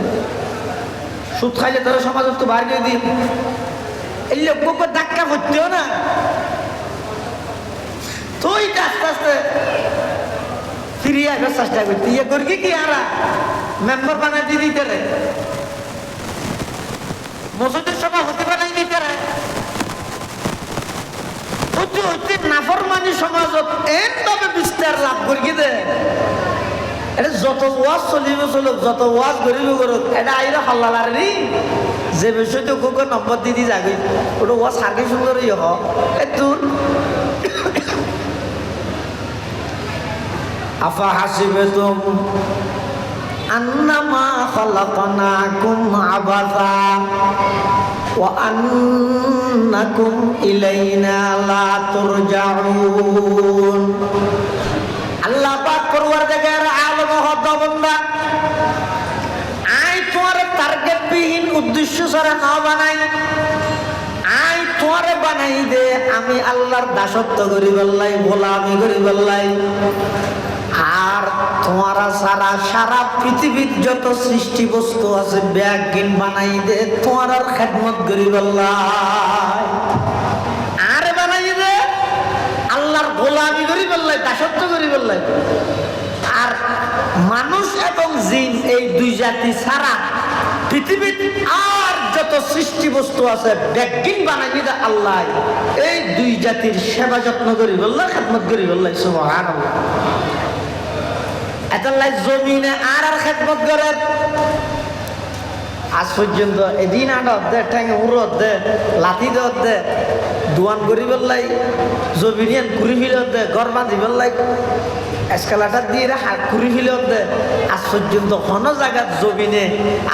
সুদ খাইলে তারা সমাজ তো বার করে দিন। এই লোক ধাক্কা করতেও না তো এটা আস্তে আস্তে ফিরিয়ে আসার চেষ্টা করতে ইয়ে করি কি আরা মেম্বার বানাই দিয়ে দিতে রে, মসজিদের সভা হতে বানাই দিতে রে। নাফরমানি সমাজত এমভাবে বিস্তার লাভ করি দে, এটা যত ওয়াজ চলিব চলুক, যত ওয়াজ করিব করুক, এটা আইরা হল্লালার নি যে বিষয় তো কোক নম্বর দিদি যাবি ওটা ও সার্কে সুন্দরই হ তোর আফা হাসিবে তুম আন্নামা খালাকনাকুম আবাসা ওয়া আন্নাকুম ইলাইনা লা তুরজাউন। আল্লাহ পাক পরওয়ারদিগার আলম হদ বান্দা আই তোমার টার্গেট বিহীন উদ্দেশ্য ছাড়া না বানাই, আই তোমার বানাই দে আমি আল্লাহর দাসত্ব করি বললাই, গোলামি করি বললাই। আর তোমারা সারা সারা পৃথিবীর যত সৃষ্টি বস্তু আছে ব্যাগিন বানাই দে তোমার খেদমত করি বললাই, আর বানাই দে আল্লাহর গোলামি করি বললাই, দাসত্ব করি বললাই। আর মানুষ এবং জিন এই দুই জাতি ছাড়া পৃথিবীর আর যত সৃষ্টি বস্তু আছে ব্যাগিন বানাই দে আল্লাহ এই দুই জাতির সেবা যত্ন করি বললাই, খেদমত করি বললাই। সুবহানাল্লাহ। এতলাই জমিনে আর খেদমত করে আজ পর্যন্ত এদিন আডত দে ঠেঙে উড়ত দে লাঠি দত দে দোয়ান করি বললাই, জমিনিয়ান ঘুরি ফিলত দে ঘর বাঁধি বললাই, এসকালাটার দিয়ে হাত ঘুরি ফিলত দে। আজ পর্যন্ত কোনো জায়গার জমিনে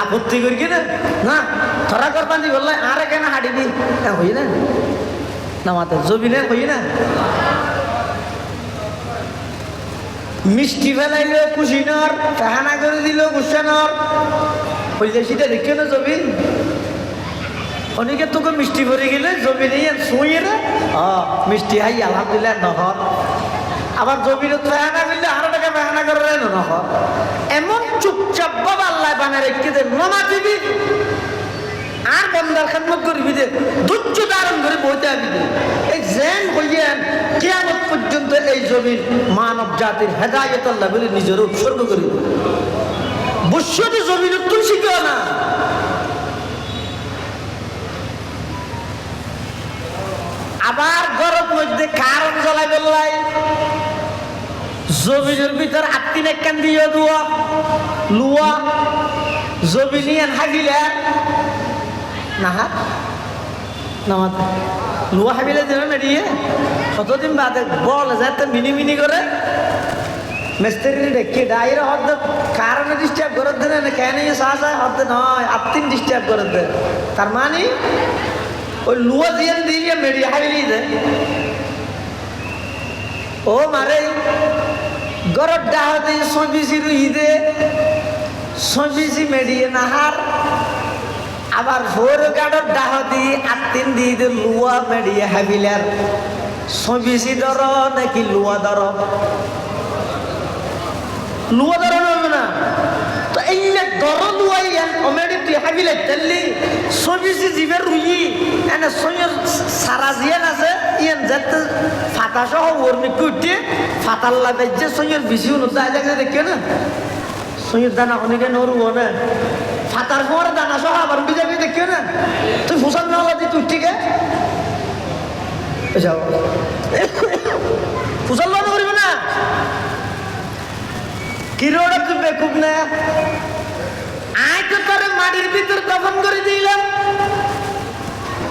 আপত্তি করি কিনা না ধরা ঘর বাঁধি বললাই আর কেন হাঁটিবি হই না না মাতে জমিনে হই না। মিষ্টি ফেলাইল কুশিনর কাহানা করে দিল কুশানর হইলে সেটা দেখে না জমিন অনেকে তোকে মিষ্টি ভরে গেলে জমিনে শুয়ে না মিষ্টি হাই আলহামদুলিল্লাহ নহর। আবার জমিনে ফেহানা করলে আরো টাকা ফেহানা করে নহর। এমন চুপচাপ বাবা আল্লাহ বানা রেখে দে নমা দিবি আর বন্দার খেদমত করবি দে ধৈর্য ধারণ করে বইতে আবি দে। এই জেন হইয়েন কিয়ামত পর্যন্ত এই জমিন মানব জাতির হেদায়েত আল্লাহ বলে নিজের উৎসর্গ করি বস্যতে জমিন তুলসী কেউ না। আবার গরম মধ্যে কারণ জ্বলাই বললাই জমিনের ভিতর আত্মিন একখান দিয়ে দুয়া লুয়া জমিনিয়ান হাগিলে না হাত নামাতে লুয়া হাবিলে দিল মেরিয়ে কতদিন বাদে বল যাতে মিনি মিনি করে মিস্ত্রি ডেকে ডাইরে হদ্দ কারণে ডিস্টার্ব করে দেন না কেন সাহস হয় হদ্দ নয় আত্মিন ডিস্টার্ব করে দেন। তার মানে ওই লুয়া দিয়ে দিয়ে মেরিয়ে হাবিলি দে ও মারে গরব ডাহতে সবিসি রুই দে সবিসি মেরিয়ে নাহার আবার ভোর গাড়র ডাহ দিয়ে আত্মিন দিয়ে দে লুয়া মেরিয়ে হাবিলার সবিসি ধর নাকি লুয়া ধর লুয়া ধরন হবে না তো এই ধর লুয়াই অমেডি তুই হাবিলে তেললি সবিসি জীবের রুই এনে সৈয়র সারা জিয়ান আছে ইয়ান যাতে ফাতা সহ ওরমি কুটে ফাতাল্লা বেজে সৈয়র বেশি উন্নত আগে দেখে না সৈয়র দানা অনেকে নরুব না ফাতার পর দানা সহ আবার উঠে যাবি দেখে না তুই ফুসান না হলে তুই ঠিকে ফুসাল বাদ করিব না কিরোড়া তুই বেকুব না আয় তো তোর মাটির ভিতর দফন করে দিলাম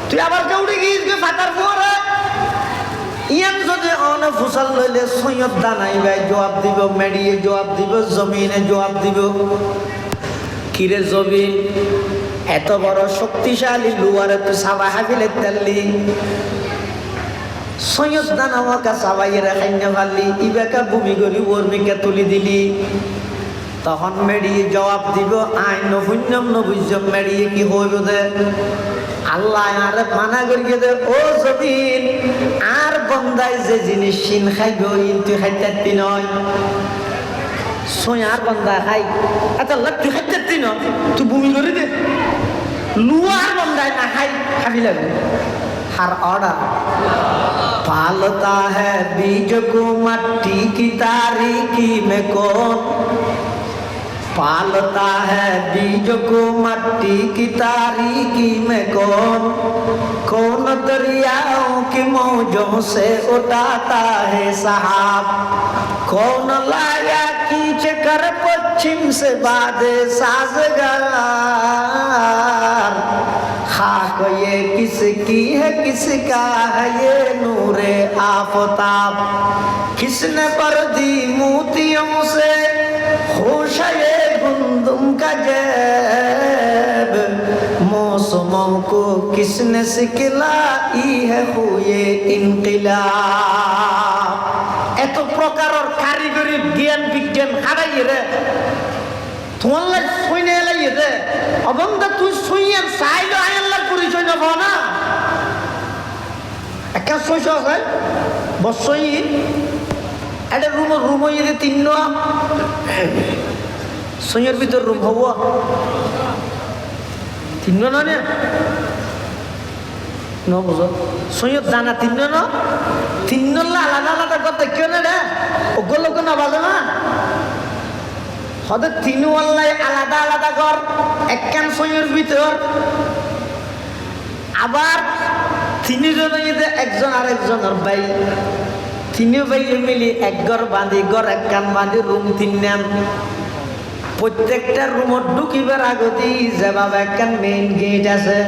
তুই আবার কেউটে গিয়েছ ফাতার পর ইয়ান যদি অন ফুসাল লইলে সৈয়দ দানাই ভাই জবাব দিব মেডিয়ে জবাব দিব জমিনে জবাব দিব কিরে জমিন এত বড় শক্তিশালী লুয়ারে তুই সাবা হাবিলে তেললি সৈয়দ দানা আমাকে সাবাইয়ে রাখাইনা পারলি ইবাকা ভূমি করি ওরমিকে তুলি দিলি তখন মেডিয়ে জবাব দিব আই নভুন্যম নভুজ্যম মেডিয়ে কি হইব দে আল্লাহ আরে মানা করিয়ে দে ও জমিন আর বন্দায় যে জিনিস সিন খাইব তুই খাইতে নয় সোয়ার বন্দা খাই আচ্ছা তুই খাইতে নয় তুই ভূমি করে দে লুয়ার বন্দায় না খাই খাবি লাগবে हर ऑर्डर पालता है बीज को मट्टी की तारीकी में कौन पालता है बीज को मट्टी की तारीकी में कौन कौन दरियाओं की मौजों से उठाता है सहाब कौन लाया कि खींच कर पश्चिम से बादे साजगार खाक ये किसकी है किसका है ये नूरे आफताब किसने पर दी मोतियों से होश ये गुंदुम का जैब मौसमों को किसने सिखलाई है हुए इनकिलाब এত প্রকারের কারিগরি জ্ঞান বিজ্ঞান হারাইয়ে রে তোমার লাই শুনে এলাইয়ে রে অবন্ধা তুই শুইয়া চাইলো আল্লাহর পরিচয় নেব না একটা সইছ আছে বসই এটা রুম হইয়ে তিন সইয়ের ভিতর রুম হব তিন না ন বুঝো সৈয়দ জানা তিন ন তিন আলাদা আলাদা কথা কেউ না রে ওগুলো কোনো বাজে না হয়তো তিনু আল্লাহ আলাদা আলাদা কর একখান সৈয়দ ভিতর আবার তিনজন একজন আরেকজনের ভাই তিনিও ভাই মিলি এক ঘর বাঁধি ঘর একখান বাঁধি রুম তিন নেন প্রত্যেকটা রুমত ঢুকিবার আগতেই যেভাবে একখান মেইন গেট আছে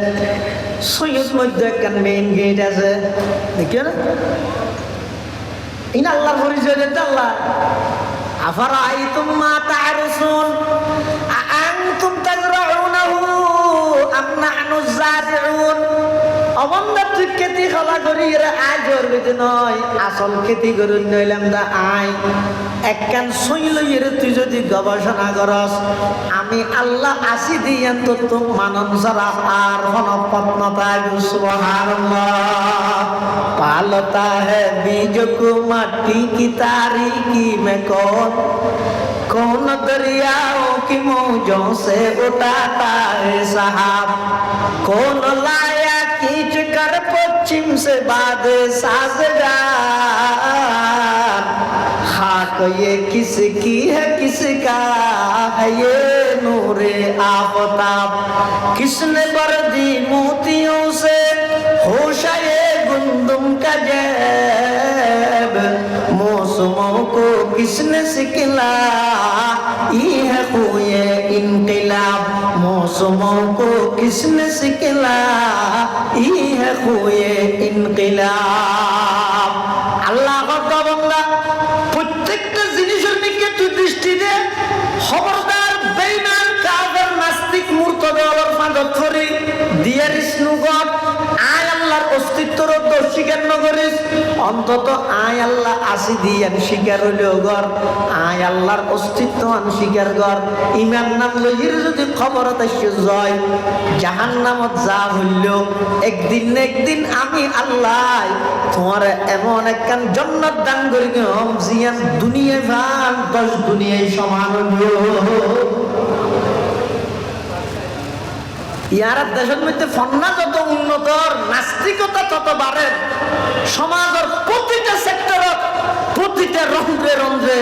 সৈয়দ মধ্যে একখান মেইন গেট আছে দেখিও না ইন আল্লাহর পরিচয় দিতে আল্লাহ আফারাআইতুম মা তা'রুসুন আ'আনতুম তাজরাউনাহু আম নাহনু যারিউন অবন্ধা তুই খেতি খোলা করি রে আয় জোর বেঁধে নয় আসল খেতি করুন নইলাম দা আয় একখান সইল রে তুই যদি গবেষণা করস আমি আল্লাহ আসি দিয়ান তো তুম মানন সারা আর হনপত নতায় সুবহানাল্লাহ পালতা है बीज को मट्टी की तारीकी में कौन दरियाओं की मौजों से उठाता है साहब कौन लाया खींच कर पश्चिम से बाद साजगार खाक ये किसकी है किसका है ये नूरे आफताब किसने बरदी मोतियों से होशा ये गुंदुम का जैब मौसमों को किसने सिखलाई है हुए इनकिलाब मौसमों को किसने सिखलाई है हुए इनकिलाब আল্লাহ বান্দা প্রত্যেকটা জিনিসের দিকে তুই দৃষ্টি দে খবরদার বেঈমান কাফের নাস্তিক মুরতাদের ফাঁদত ধরে দিয়ারিস নুগত আয় আল্লাহর অস্তিত্বর স্বীকার ন করিস অন্তত আয় আল্লাহ আসি দিয়ান স্বীকার হইলেও গর আয় আল্লাহর অস্তিত্ব আন স্বীকার কর ইমান নাম লইর যদি খবরত আসে যায় জাহান্নামত যা হইল একদিন না একদিন আমি আল্লাহ তোমার এমন একখান জান্নাত দান করি হম জিয়ান দুনিয়ায় ভান 10 দুনিয়ায় সমান হইল ইয়ার দেশের মধ্যে ফন্না যত উন্নতর নাস্তিকতা তত বাড়ে সমাজের প্রতিটা সেক্টরত প্রতিটা রন্ধ্রে রন্ধ্রে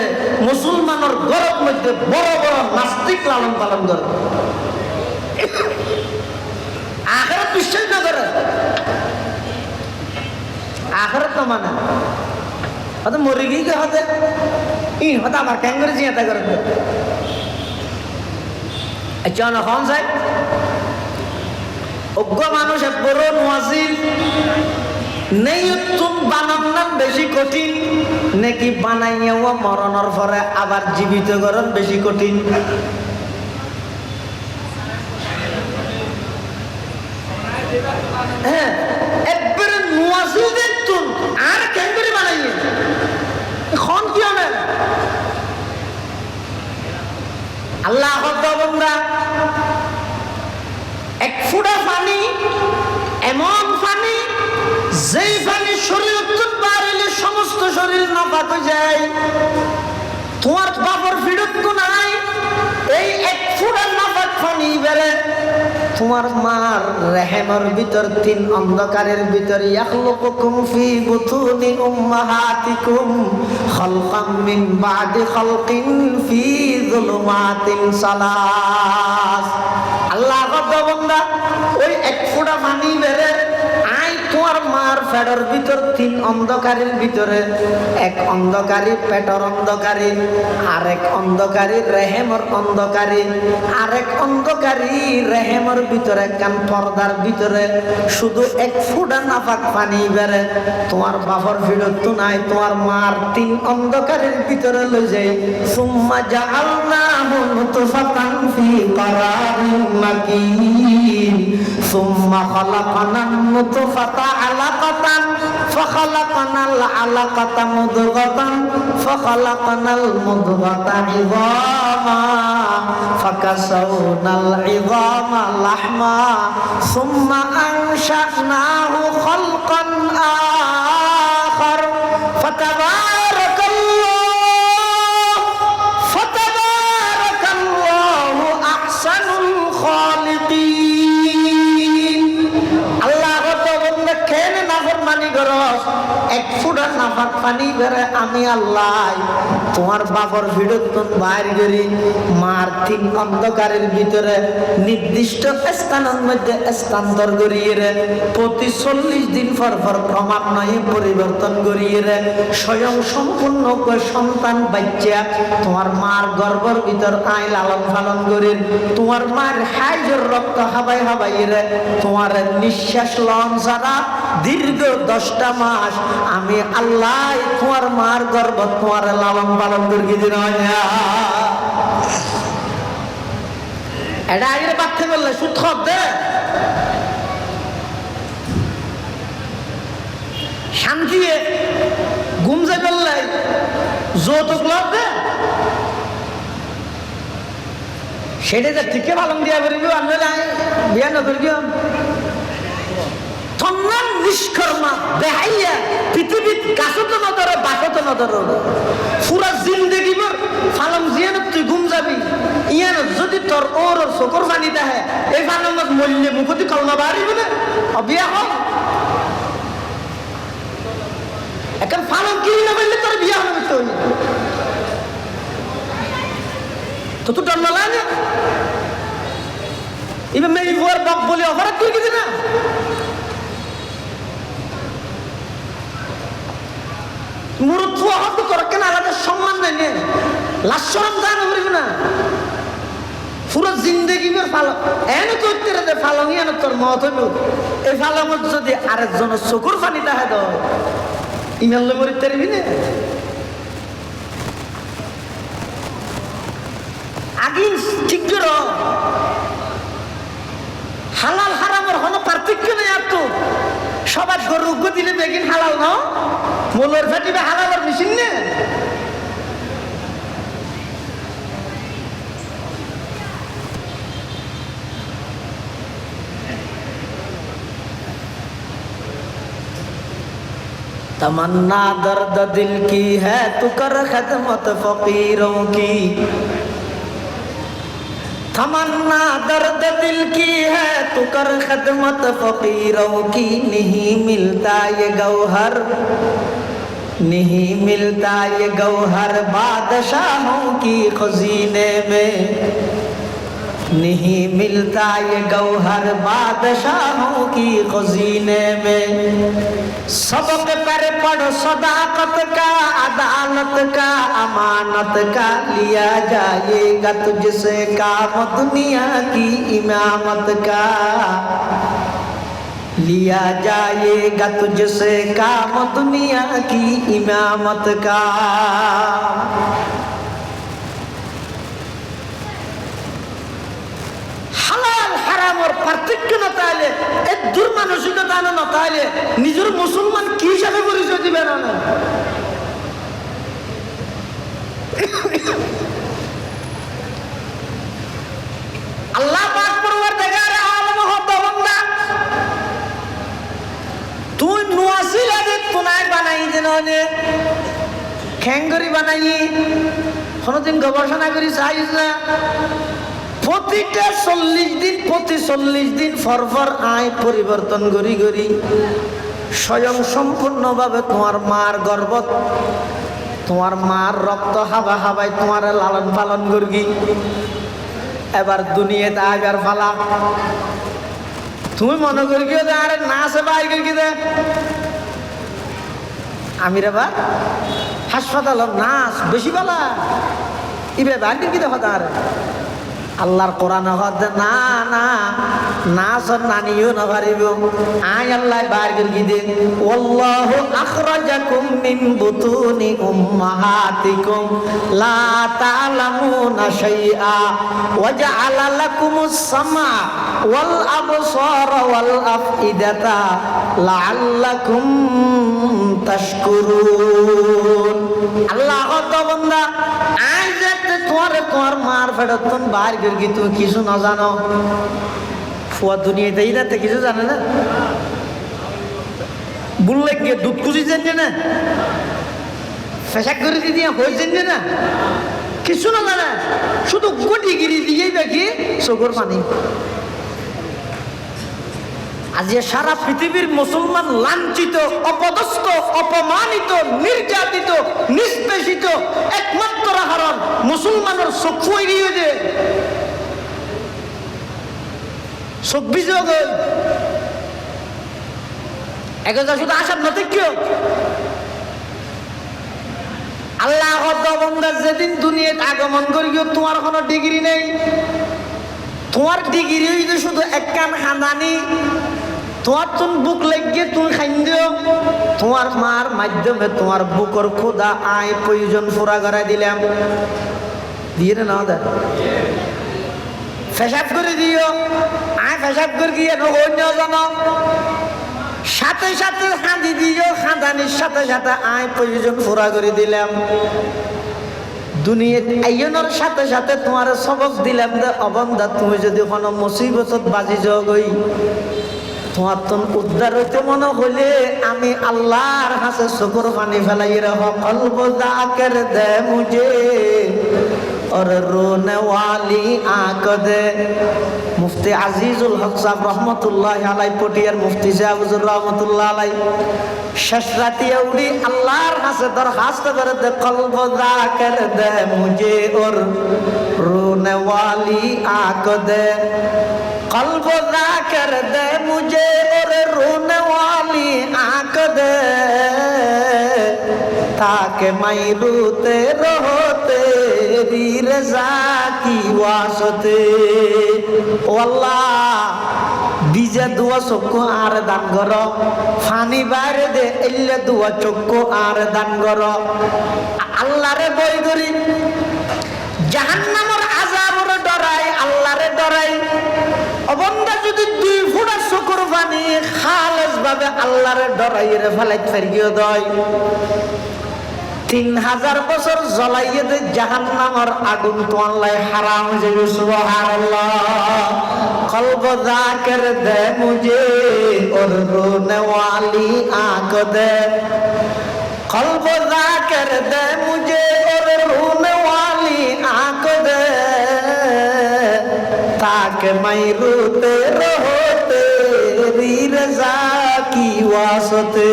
মুসলমানের গরব মধ্যে বড় বড় নাস্তিক লালন পালন করে আখিরাত বিশ্বাস না করে আখিরাত তো মানে হয়তো মরে গিয়ে হতে হয়তো আমার ক্যাঙ্গরে জিয়াতা করে আচ্ছা খান সাহেব অজ্ঞ মানুষ বড় মুয়াজ্জিন নেই তুম বানান বেশি কঠিন নাকি বানাইয়া মরণের পরে আবার জীবিত করণ বেশি কঠিন হ্যাঁ একবারে মুয়াজ্জিন দেখতুন আর কেন করে বানাইয়ে এখন কি হবে আল্লাহ বান্দা এক ফুটা পানি এমন পানি যেই পানি শরীর বাড়িলে সমস্ত শরীর নাপাক হয়ে যায় তোমার বাবার ফিরত নাই এই এক ফুটা নাপাক পানি বেড়ে তোমার মার রেহেমের ভিতর তিন অন্ধকারের ভিতর ইয়াখলুকুকুম ফি বুতুনি উম্মাহাতিকুম খালকাম মিন বাদি খালকিন ফি যুলুমাতিন সালাস আল্লাহ বান্দা ওই এক ফোঁটা পানি বেড়ে আই তোমার মার পেটের ভিতর তিন অন্ধকারের ভিতরে এক অন্ধকারী পেটের অন্ধকারী, আরেক অন্ধকারী রেহেমর অন্ধকারী, আরেক অন্ধকারী রেহেমর ভিতরে কান পর্দার ভিতরে শুধু এক ফুটা নাপাক পানি বেড়ে তোমার বাবার ভিড়ত নাই, তোমার মার তিন অন্ধকারের ভিতরে লই যাই। সুম্মা জাআলনাহু নুতফাতান ফি قرار مكين ثم خلقنا النطفة علقة فخلقنا العلقة مضغة فخلقنا المضغة عظاما فكسونا العظام لحما ثم أنشأناه خلقا آخر فتبارك الله أحسن الخالقين আল্লাহ বন্ধ কেন নাফরমানি করস এক ফুটা নাফাক পানি বেরে আমি আল্লাহ তোমার বাবার ভিড়তন বাইর করি মার তিন অন্ধকারের ভিতরে নির্দিষ্ট স্থানের মধ্যে স্থানান্তর করিয়ে রে প্রতি 40 দিন পর পর ক্রমান্বয়ে পরিবর্তন করিয়ে রে স্বয়ং সম্পূর্ণ সন্তান বাচ্চা তোমার মার গর্ভের ভিতর আই লালন পালন করি তোমার মার হাইজের রক্ত হাবাই হাবাই রে তোমার নিঃশ্বাস লন ছাড়া দীর্ঘ 10টা মাস আমি আল্লাহ তোমার মার গর্ভ তোমার লালন পালন করি দিন এটা আগের বাচ্চা বললে সুদ দে শান্তি ঘুমজে বললে যৌতুক লাভ দে সেটা যে ঠিকই পালন দিয়া করিব আমি বিয়া নকরি তন্নান নিষ্কর্মা বেহাইয়া পৃথিবীর গাছতো নদর বাসতো নদর পুরা জিন্দগি ভর ফালম জিয়ানত তুই ঘুম যাবি ইয়ান যদি তোর ওর চকুর পানি দেহে এই ফালমত মল্লে মুখতি কলমা বাড়িব না বিয়া হোক এখন ফালম কিনি না বললে তোর বিয়া হবে তো তো ডর লাগে এবার মেয়ে বুয়ার বাপ বলে অপরাধ করে কিছু না মুরুত্ব হতো তোর কেন আলাদা সম্মান নেই লাশরম দান করিব না পুরো জিন্দগি বের ফালো এনে করতে রে ফালং এনে তোর মত হইব এই ফালমত যদি আরেকজনের চকুর পানি দেখা দাও ইমানলে মরিতে পারবি না আগে ঠিক করো হালাল হারামের কোনো পার্থক্য নেই আর তো সবার গরু দিলে বেগিন হালাল ন মোলর ফাটিবে হালালের মেশিন নে तमन्ना दर्द दिल की है तू कर खदमत फकीरों की तमन्ना दर्द दिल की है तू कर खदमत फकीरों की नहीं मिलता ये गौहर नहीं मिलता ये गौहर बादशाहों की खजीने में नहीं मिलता ये गौहर बादशाहों की खजीने में सबक पर पढ़ सदाकत का अदालत का अमानत का लिया जाएगा तुझसे काम दुनिया की इमामत का लिया जाएगा तुझसे काम दुनिया की इमामत का পার্থক্য না তাহলে এক দুর্মানসিকতা না তাহলে নিজের মুসলমান কি হিসাবে পরিচয় দিবে না আল্লাহ পাক পরওয়ারদিগার আলম হত বান্দা তুই নুয়াসিল আগে তুনাই বানাই দেননে খ্যাঙ্গরি বানাই কোনদিন গবেষণা করি চাইছ না প্রতিটা 40 দিন পর পর আয় পরিবর্তন করি করি স্বয়ং সম্পূর্ণভাবে তোমার মার গর্ভ তোমার মার রক্ত হাবা হাবাই তোমার লালন পালন করি এবার দুনিয়াতে আইবার ফালা তুমি মনে করি আরে না আছে বাই করি দে আমির আবার হাসপাতাল নাচ বেশি বলা ইবে বাড়ির কি দেখা তার আল্লাহর কোরআন হদে না না নাচ নানিও না পারিব আয় আল্লাহ বার করে দে ওয়াল্লাহু আখরাজাকুম মিন বুতুনি উম্মাহাতিকুম লা তা'লামুনা শাইআ ওয়া জাআলা লাকুমুস সামআ ওয়াল আবসারা ওয়াল আফইদাতা লাআল্লাকুম তাশকুরুন। আল্লাহ তো বান্দা আয় যে তোমার মার ফেরতন বার করে তুমি কিছু না জানো ফুয়া দুনিয়াতেই না কিছু জানে না বললে গিয়ে দুধ খুঁজি জানছে না ফেসাক করে দিয়ে হয়েছে না কিছু না জানে শুধু গটিগিরি দিয়েই দেখি চোখের পানি। আজ সারা পৃথিবীর মুসলমান লাঞ্ছিত অপদস্থ অপমানিত নির্যাতিত নিষ্পেষিত একমাত্র কারণ মুসলমানের চক্ষু এড়িয়ে যে চোখ বিযোগ একজা শুধু আসার নথি কেউ আল্লাহ যেদিন দুনিয়াতে আগমন করি তোমার কোনো ডিগ্রি নেই তোমার ডিগ্রি হইতে শুধু এক কান খানানি তোমার তুমি বুক লেগে তুমি খাই দিও তোমার মার মাধ্যমে তোমার বুকর খোদা আয় প্রয়োজন পুরা করাই দিলাম দিয়ে না দেয় ফেসাব করে দিও আয় ফেসাব করে গিয়ে অন্য জানো সাথে সাথে খাঁদি দিও খাঁদানির সাথে সাথে আয় প্রয়োজন পুরা করে দিলাম দুনিয়া আইনের সাথে সাথে তোমার সবক দিলাম যে অবন্ধা তুমি যদি কোনো মুসিবতত বাজি যাই তোমার তো উদ্ধার হইতে মনে হলে আমি আল্লাহর হাতে চকুর পানি ফেলাই রাখো কলব জাকের দে মুঝে और रोने वाली आंख दे। मुफ्ती আজিজুল হক সাহেব রহমতুল্লাহ আলাই পটিয়ার মুফতি সাহেব হুজুর রহমতুল্লাহ আলাই শেষ রাতে উঠি আল্লাহর কাছে দরখাস্ত করে দে কলব জাকের দে মুঝে और रोने वाली आंख दे कल्ब जाकर दे मुझे और रोने वाली आंख दे ताकि मैं रोते रहो तेरी रज़ा की वास्ते। ओ अल्लाह बीजे दुआ चक्कु आर दान करो फानी बारे दे इल्ले दुआ चक्कु आर दान करो अल्लाह रे बय करी জাহান্নামের আযাবের ডরাই আল্লাহরে ডরাই অবন্ধা যদি 2 ফুটা চকুর পানি খালেস ভাবে আল্লাহরে ডরাই রে ফেলাই ফেরিয়ে দেয় 3000 বছর জ্বলাইয়ে দে জাহান্নামের আগুন তো আল্লাহ হারাম হয়ে যাবে সুবহানাল্লাহ। কলব জাকের দে মুঝে और रोने वाली आंख दे कल्ब जाकर दे मुझे और रोने वाली आंख दे ताकि मैं रोते रहो तेरी रज़ा की वास्ते।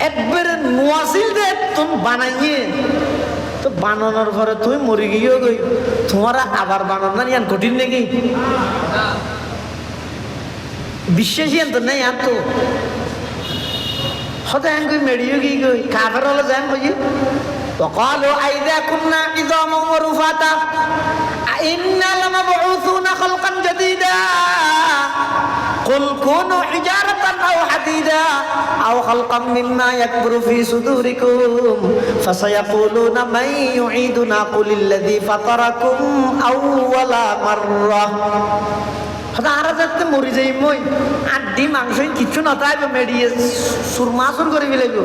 একবার মুয়াসিল দে তুমি বানাইয়ে তো বানানোর পরে তুমি মরে গিয়েও গই তোমার আবার বানানো না ইয়ান কঠিন নাকি বিশ্বাসী তো নেই আর তো হতে আঙ্গুই মেডিও গিয়ে গই কাফের হলো যান বুঝি وقالوا أئذا كنا عظاما ورفاتا أئنا لمبعوثون خلقا جديدا قل كونوا حجارة أو حديدا أو خلقا مما يكبر في صدوركم فسيقولون من يعيدنا قل الذي فطركم أول مرة আর যাতে মরি যাই মই আড্ডি মাংস কিছু না তাই মেডিয়ে সুরমাসুর করে ফেলেব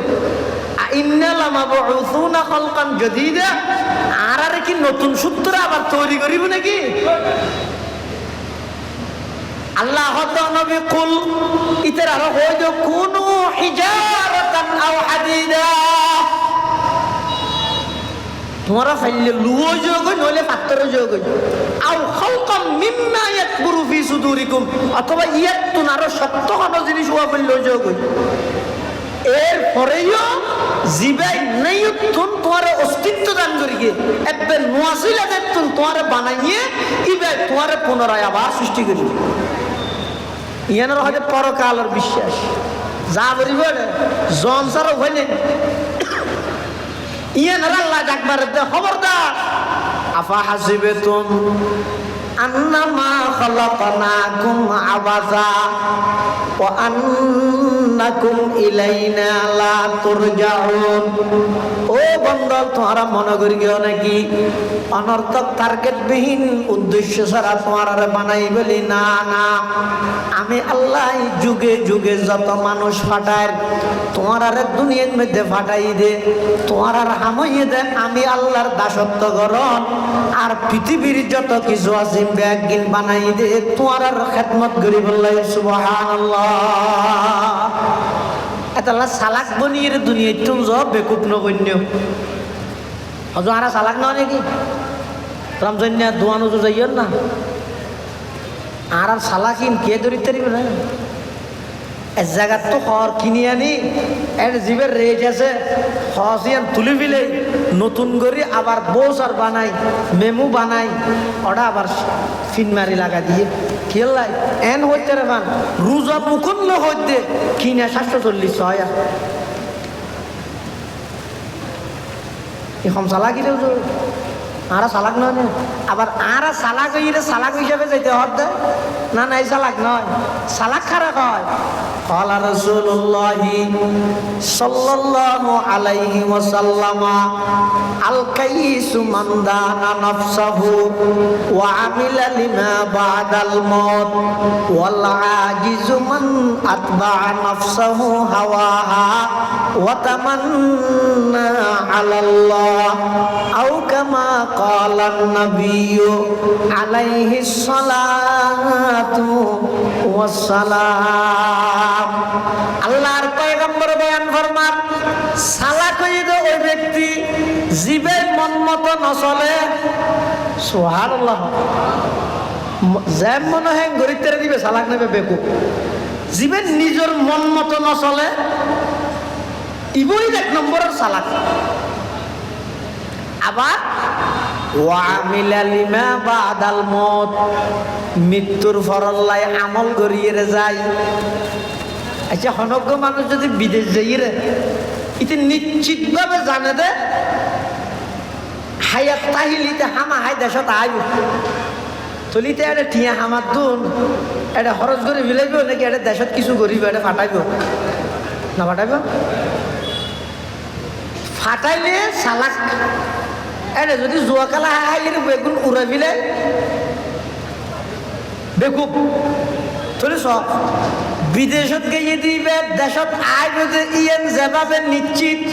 ইন্নালামাবউসুনা খালকান জাদীদা আর কি নতুন সূত্র আবার তৈরি করিব নাকি আল্লাহ তো নবী কুল ইতার আর হয় যে কুনু হিজারাতান আও হাদিদা তোমারা ফাইলে লুও যোগ নলে পাত্র যোগ আও খালকাম মিম্মা ইয়াকবুরু ফি সুদুরিকুম অথবা ইয়াতুন আর শক্ত কোন জিনিস হওয়া বললো যোগ এর পরেও জিবাই নাই তুন তোমার অস্তিত্ব দান করিয়ে একবার মুয়াসিলা তুন তোমার বানাইয়ে ইবে তোমার পুনরায় আবার সৃষ্টি করিবে ইয়ানোর হতে পরকালের বিশ্বাস যা বলিব জন সারা হইলে ইয়ান আল্লাহ ডাকবার দে খবরদার আফা হাসিবেতুম আন্নামা খালাকনাকুম আবাসা ওয়া আন্নাকুম ইলাইনা লা তুরজাউন। ও বন্ধু, তোমরা মনে করিও নাকি অনর্থক টার্গেটবিহীন উদ্দেশ্য ছাড়া তোমার বানাই বলি? না না, আমি আল্লাহ যুগে যুগে যত মানুষ ফাটায় তোমার দুনিয়ার মধ্যে ফাটাই দে, তোমার হামাইয়ে দে আমি আল্লাহর দাসত্ব গ্রহণ আর পৃথিবীর যত কিছু আছে ব্যাগিন বানাই দে তোমার খেদমত করি বললাই। সুবহানাল্লাহ। এতলা সালাক বনিয়ে দুনিয়া তুমি সব বেকুব নগণ্য হজম আরা সালাক নয় নাকি রামজন্যা দোয়ানো তো যাইও না আর সালাকিন কে ধরিতে পারিবে না। এক জায়গার তো খড় কিনি আনি এর জীবের রেট আছে হসিয়ান তুলি ফেলে নতুন করে আবার বৌসার বানাই মেমু বানাই ওটা আবার ফিনমারি লাগা দিয়ে খেললাই এন হইতে রে মান রোজা মুকুন্ন হইতে কিনা 740 হয় এখন চালাকি রে আরা চালাক নয় আবার আরা চালাক হইলে চালাক হিসাবে যাইতে হর দেয় না না এই চালাক নয় চালাক খারাপ হয়। قال رسول الله صلى الله عليه وسلم الكيس من دان نفسه وعمل لما بعد الموت والعاجز من أتبع نفسه هواها وتمنى على الله أو كما قال النبي عليه الصلاة والسلام। আল্লাহর পয়গম্বর বয়ান ফরমান সালাক হইল ওই ব্যক্তি জীবের মন মতো নচলে। সুবহানাল্লাহ। যেম মনে হয় গরিতের দিবে সালাক নেবে বেকুব। জীবের নিজের মন মতো নচলে ইবই 1 নম্বরের সালাক। আবার ওয়ামিলা লিমা বাদাল মউত মৃত্যুর ফরল্লাই আমল করিয়ে যায়। আচ্ছা হনজ্ঞ মানুষ যদি বিদেশ যাই রে ইতি নিশ্চিত ভাবে জানে দে হায়াত তাহিলিতে হামা হাই দেশত আইব তলিতে এটা টিয়া হামার দুন এটা খরচ করে মিলাইব নাকি এটা দেশত কিছু করিব এটা ফাটাইব না ফাটাইব ফাটাইলে সালাক এটা যদি জুয়াকালা হাইলে বেগুন উড়া মিলে বেকুব তুলি সব বিদেশত গিয়ে দিবে দেশত আইব যে ইয়ান যেভাবে নিশ্চিত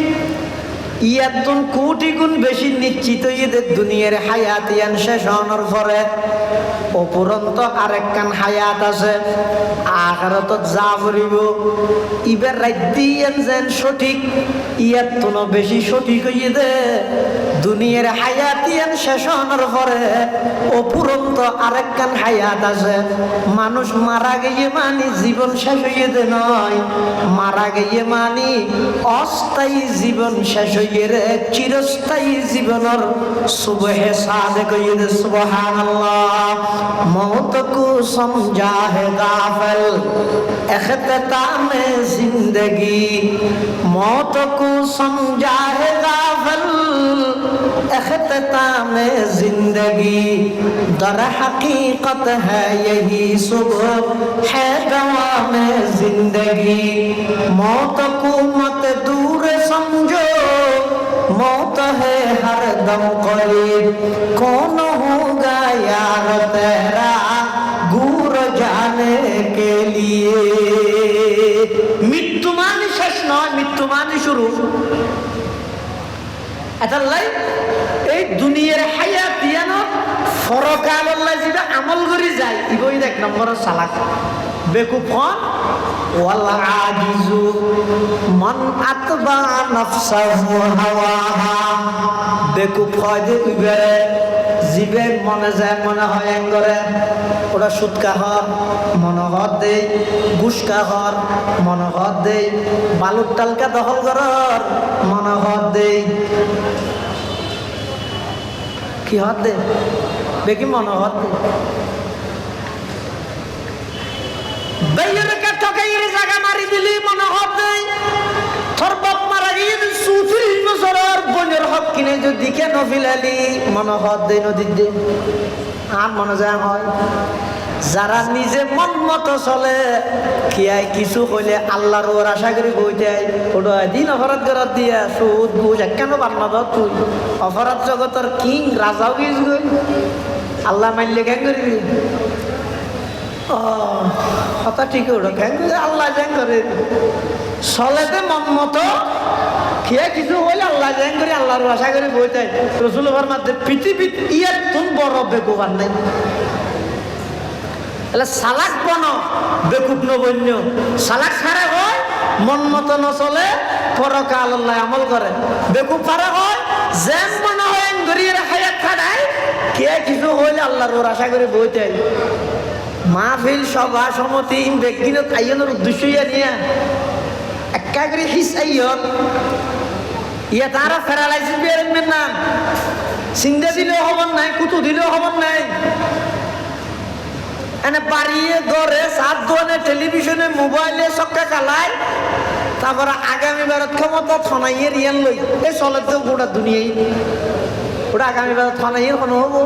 ইয়াতুন কোটি গুণ বেশি নিশ্চিত ইয়েদের দুনিয়ার হায়াত ইয়ান শেষ হওয়ার পরে অপুরন্ত আরেকখান হায়াত আছে আখিরাতত যা করিব ইবার রাইদি ইয়ান যেন সঠিক ইয়াতুন বেশি সঠিক হইয়ে দে দুনিয়ার হায়াত ইয়ান শেষ হওয়ার পরে অপুরন্ত আরেকখান হায়াত আছে। মানুষ মারা গিয়ে মানি জীবন শেষ হইয়ে দে নয়, মারা গিয়ে মানি অস্থায়ী জীবন শেষ হইয়ে রে চিরস্থায়ী জীবনের সুবহে সাদেক হইয়ে দে। সুবহানাল্লাহ। मौत को समझा है गाफिल इख्तिताम जिंदगी, मौत को समझा है गाफिल इख्तिताम जिंदगी, दर हकीकत है यही सुबह है दवाम जिंदगी। मौत को मत दूर समझो, मौत है हर दम करीब, कौन होगा यार तेरा गुर जाने के लिए। मृत्यु मानी शेष नয়, मृत्यु मानी शुरू। এতাল্লাই এই দুনিয়ার হায়াত দিয়ানো ফরকাল আল্লাহ যেটা আমল করে যায় ইবই 1 নম্বরের সালাক। বেকুফন ওয়াল আজিজু মান আতবা নফসাহু হাওয়াহা, বেকুফ হয় যে ইবে জিবে মনে যায় মনে হয় করে ওটা সুদ কাহর মনোহর দেই, ঘুষ কাহর মনোহর দেই, বালুর টালকা দখল করার মনোহর দেই, কি হর দে বেকি মনোহর দে। বেয়ের কাছে টকাইয়ের জায়গা মারি দিলি মনে হক নেই তোর বাপ মারা গিয়ে 34 বছরের বোনের হক কিনে যদি কেন ফিলালি মনে হক দেই নদীর দিন আর মনে যায় হয় যারা নিজে মন মতো চলে কিয়াই কিছু হইলে আল্লাহর ওর আশা করি বই দেয় ওটা দিন অপরাধ করার দিয়া সুদ বুঝ কেন বান্না দর তুই অপরাধ জগতের কিং রাজাও গিয়েছ গই আল্লাহ মানলে কেন করবি ও কথা ঠিক ওটা কেন আল্লাহ কেন করে চলেতে মন মতো খেয়ে কিছু হইলে আল্লাহ কেন করি আল্লাহর আশা করি বই দেয় রসুল মাধ্যমে পৃথিবীর ইয়ার তুন বড় বেকুবার নাই সালাক বনো বেকুব নবন্য সালাক ছাড়া হয় মন মতো নচলে পরকাল আল্লাহ আমল করে বেকুব পারে হয় যেন মনে হয় গরিয়ের হায়াত খাড়ায় কে কিছু হইলে আল্লাহর ওর আশা করে বইতে মাহফিল সভা সমিতি ব্যক্তিগত আইনের উদ্দেশ্য নিয়ে একা করে হিস আইয়ন ইয়া তারা ফেরালাইসিস বেরোবেন না চিন্তা দিলেও খবর নাই কুতু দিলেও খবর নাই এনে বাড়িয়ে ঘরে সাত দোয়ানে টেলিভিশনে মোবাইলে সবকে চালায় তারপরে আগামী বারত ক্ষমতা থানাইয়ের ইয়ান লই এই চলে তো গোটা দুনিয়ায় ওটা আগামী বারত থানাইয়ের কোনো হবো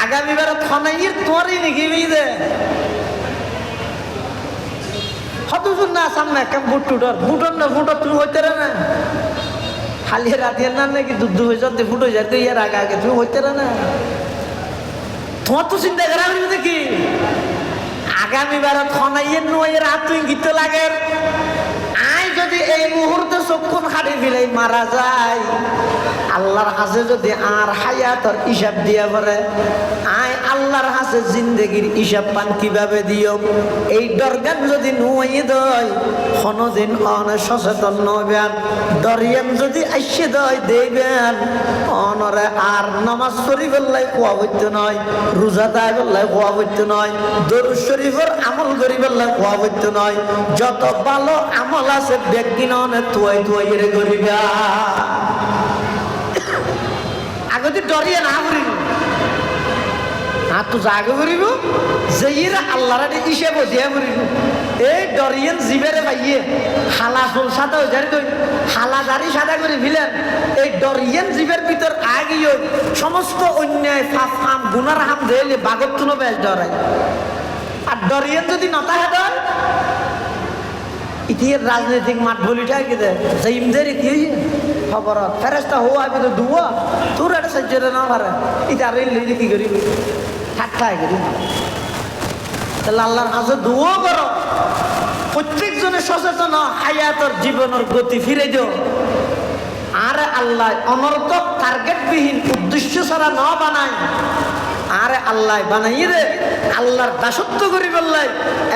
আগামী বারত থানাইয়ের তোরই নাকি দে হতুন না সামনে কেম বুটর না ফুটর তুমি হইতে না খালি রাতের না নাকি দুধ হয়ে যাতে ফুটো যাতে ইয়ার আগে আগে তুমি হইতে না তোমার তো চিন্তা করা দেখি আগামী বারত খনাইয়ের নয়ের হাত তুই গীত লাগে আয় যদি এই মুহূর্তে চক্ষুন হারিয়ে ফেলে মারা যায় আল্লাহর হাসে যদি আর হায়াতর হিসাব দিয়া পরে আয় আল্লাহর হাসে জিন্দগির হিসাব পান কিভাবে দিও এই দরগান যদি নুয়ে দেয় কোনদিন অনেক সচেতন নবেন দরিয়ান যদি আইসে দেয় দেবেন অনরে আর নামাজ শরীফের লাই কোয়া হইতে নয় রোজা দায়ের লাই কোয়া হইতে নয় দরুদ শরীফের আমল গরিবের লাই কোয়া হইতে নয় যত ভালো আমল আছে ব্যক্তি ননে তুই রে গরিবা আগতে ডরিয়ে না করিব আর তো জাগে করিব যেইরা আল্লাহর হিসেব দিয়া করিব এই ডরিয়েন জিবেরে পাইয়ে হালা ফুল সাদা হয়ে যায় হালা দাড়ি সাদা করে ফেলেন এই ডরিয়েন জিবের ভিতর আগিয়ে সমস্ত অন্যায় পাপ হাম গুনার হাম ধেলে বাগত তুলো বেশ ডরাই আর ডরিয়েন যদি নতা হেদার ইতিহাস রাজনৈতিক মাঠ বলিটা কি দেয় ইমদের কি খবর ফেরেস্তা হো আমি তো দুয়া তোর একটা সহ্য না পারে এটা আর লইলে কি করি ঠাট্টাই করি তাহলে আল্লাহর কাছে দুয়া করো প্রত্যেকজনে সচেতন হায়াতর জীবনের গতি ফিরে দিও আরে আল্লাহ অনর্থক টার্গেটবিহীন উদ্দেশ্য ছাড়া ন বানায় আরে আল্লাহ বানাইয়ে দে আল্লাহর দাসত্ব করি বললাই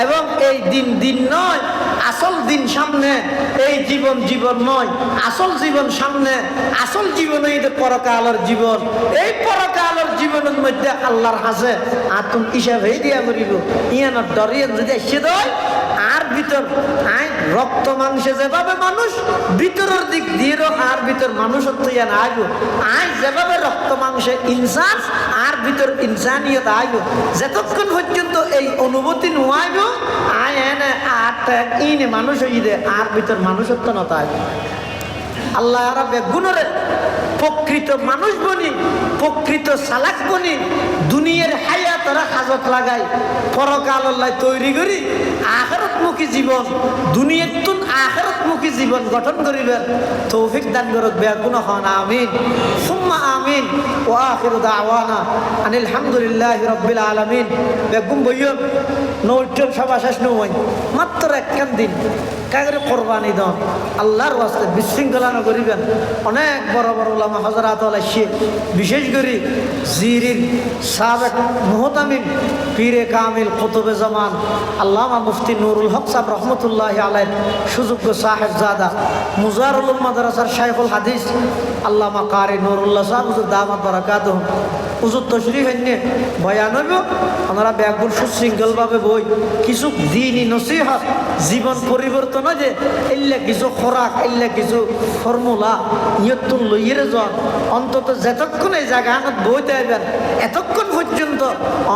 এবং এই দিন দিন নয় আসল দিন সামনে এই জীবন জীবন নয় আসল জীবন সামনে আসল জীবন এই পরকালের জীবন এই পরকালের জীবনের মধ্যে আল্লাহর হাসে আতুন হিসাব হয়ে দিয়া করিব ইয়ানোর ডরিয়ে যদি এসে দেয় আর ভিতর আয় রক্ত মাংসে যেভাবে মানুষ ভিতরের দিক দিয়ে আর ভিতর মানুষত্ব ইয়া না আইব আয় যেভাবে রক্ত মাংসে ইনসান আর ভিতর ইনসানিয়ত আইব যতক্ষণ পর্যন্ত এই অনুভূতি নোয়াইব আয় এনে আর ইনে মানুষ হইয়ে দে আর ভিতর মানুষত্ব নতা আইব আল্লাহ আরা বেগুনরে প্রকৃত মানুষ বনি প্রকৃত সালাক বনি দুনিয়ার হায়াতরা হাজত লাগাই পরকাল আল্লাহ তৈরি করি আখিরাতমুখী জীবন দুনিয়ার তুন আখিরাতমুখী জীবন গঠন করিবেন তৌফিক দান করুক বেগুন হন আমিন সুম্মা আমিন ওয়া আখিরু দাওয়ানা আনিল হামদুলিল্লাহি রাব্বিল আলামিন বেগুন বইয় নৌট্যম সভা শেষ নয় মাত্র একখান দিন কাগরে কোরবানি দাও আল্লাহর ওয়াস্তে বিশৃঙ্খলা না করিবেন অনেক বড় বড় ওলামা হযরত আলাইহি বিশেষ করে জিরির সাবেক মুহতামিম পীরে কামিল কুতুবে জামান আল্লামা মুফতি নুরুল হক সাহেব রহমতুল্লাহি আলাইহি সুযোগ্য সাহেবজাদা মুজারুল মাদ্রাসার শাইখুল হাদিস আল্লামা কারি নুরুল্লাহ সাহেব হুজুর দামাত বারাকাতুহু হুজুর তশরিফ এনে বয়ান হইব আমরা ব্যাকুল সুশৃঙ্খলভাবে বই কিছু দ্বীনি নসিহত জীবন পরিবর্তন যে এল্লা কিছু খোরাক এল্লা কিছু ফর্মুলা নিয়তুন লইয়ের যান অন্তত যতক্ষণ এই জায়গা বইতে আইবেন এতক্ষণ পর্যন্ত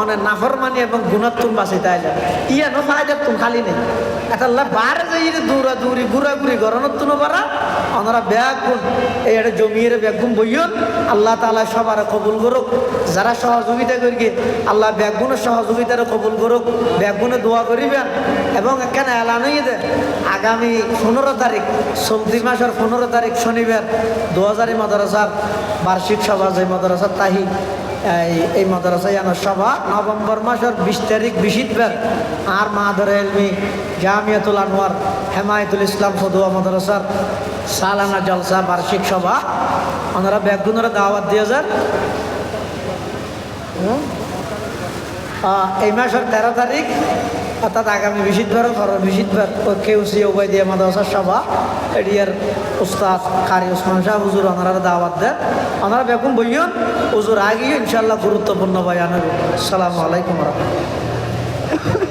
অনেক নাফরমানি এবং গুণাত্তুন বাঁচিতে আইলে ইয়া নো ফায়দার তুম খালি নেই এটা বারে যাই দৌড়া দৌড়ি ঘুরি গরণত্তুন পারা ওনারা ব্যাগুন এই একটা জমিয়ে ব্যাগুন বইয়ন আল্লাহ তাআলা সবার কবুল করুক যারা সহযোগিতা করি আল্লাহ ব্যাগুনের সহযোগিতার কবুল করুক ব্যাগুনে দোয়া করিবেন এবং এখানে এলান হয়ে দেয় আগামী 15 তারিখ চলতি মাসের 15 তারিখ শনিবার 2000 মাদ্রাসার বার্ষিক সভা যে মাদ্রাসার তাহি এই মাদ্রাসা আনার সভা নভেম্বর মাসের 20 তারিখ বৃহস্পতিবার আর মাদার এলমি জামিয়াতুল আনোয়ার হেমায়েতুল ইসলাম ফদুয়া মাদ্রাসার সালানা জলসা বার্ষিক সভা ওনারা ব্যাগুনেরা দাওয়াত দিয়ে যান এই মাসের 13 তারিখ অর্থাৎ আগামী বৃহস্পতিবার কেউসি ওবাইদিয়া মাদ্রাসার সভা এডিয়ার উস্তাদ কারি ওসমান শাহ হুজুর ওনারা দাওয়াত দেন ওনারা বেগুন বইয়ন হুজুর আগিয়ে ইনশাল্লাহ গুরুত্বপূর্ণ বয়ান হবে। আসসালামু আলাইকুম ওয়া রাহমাতুল্লাহ।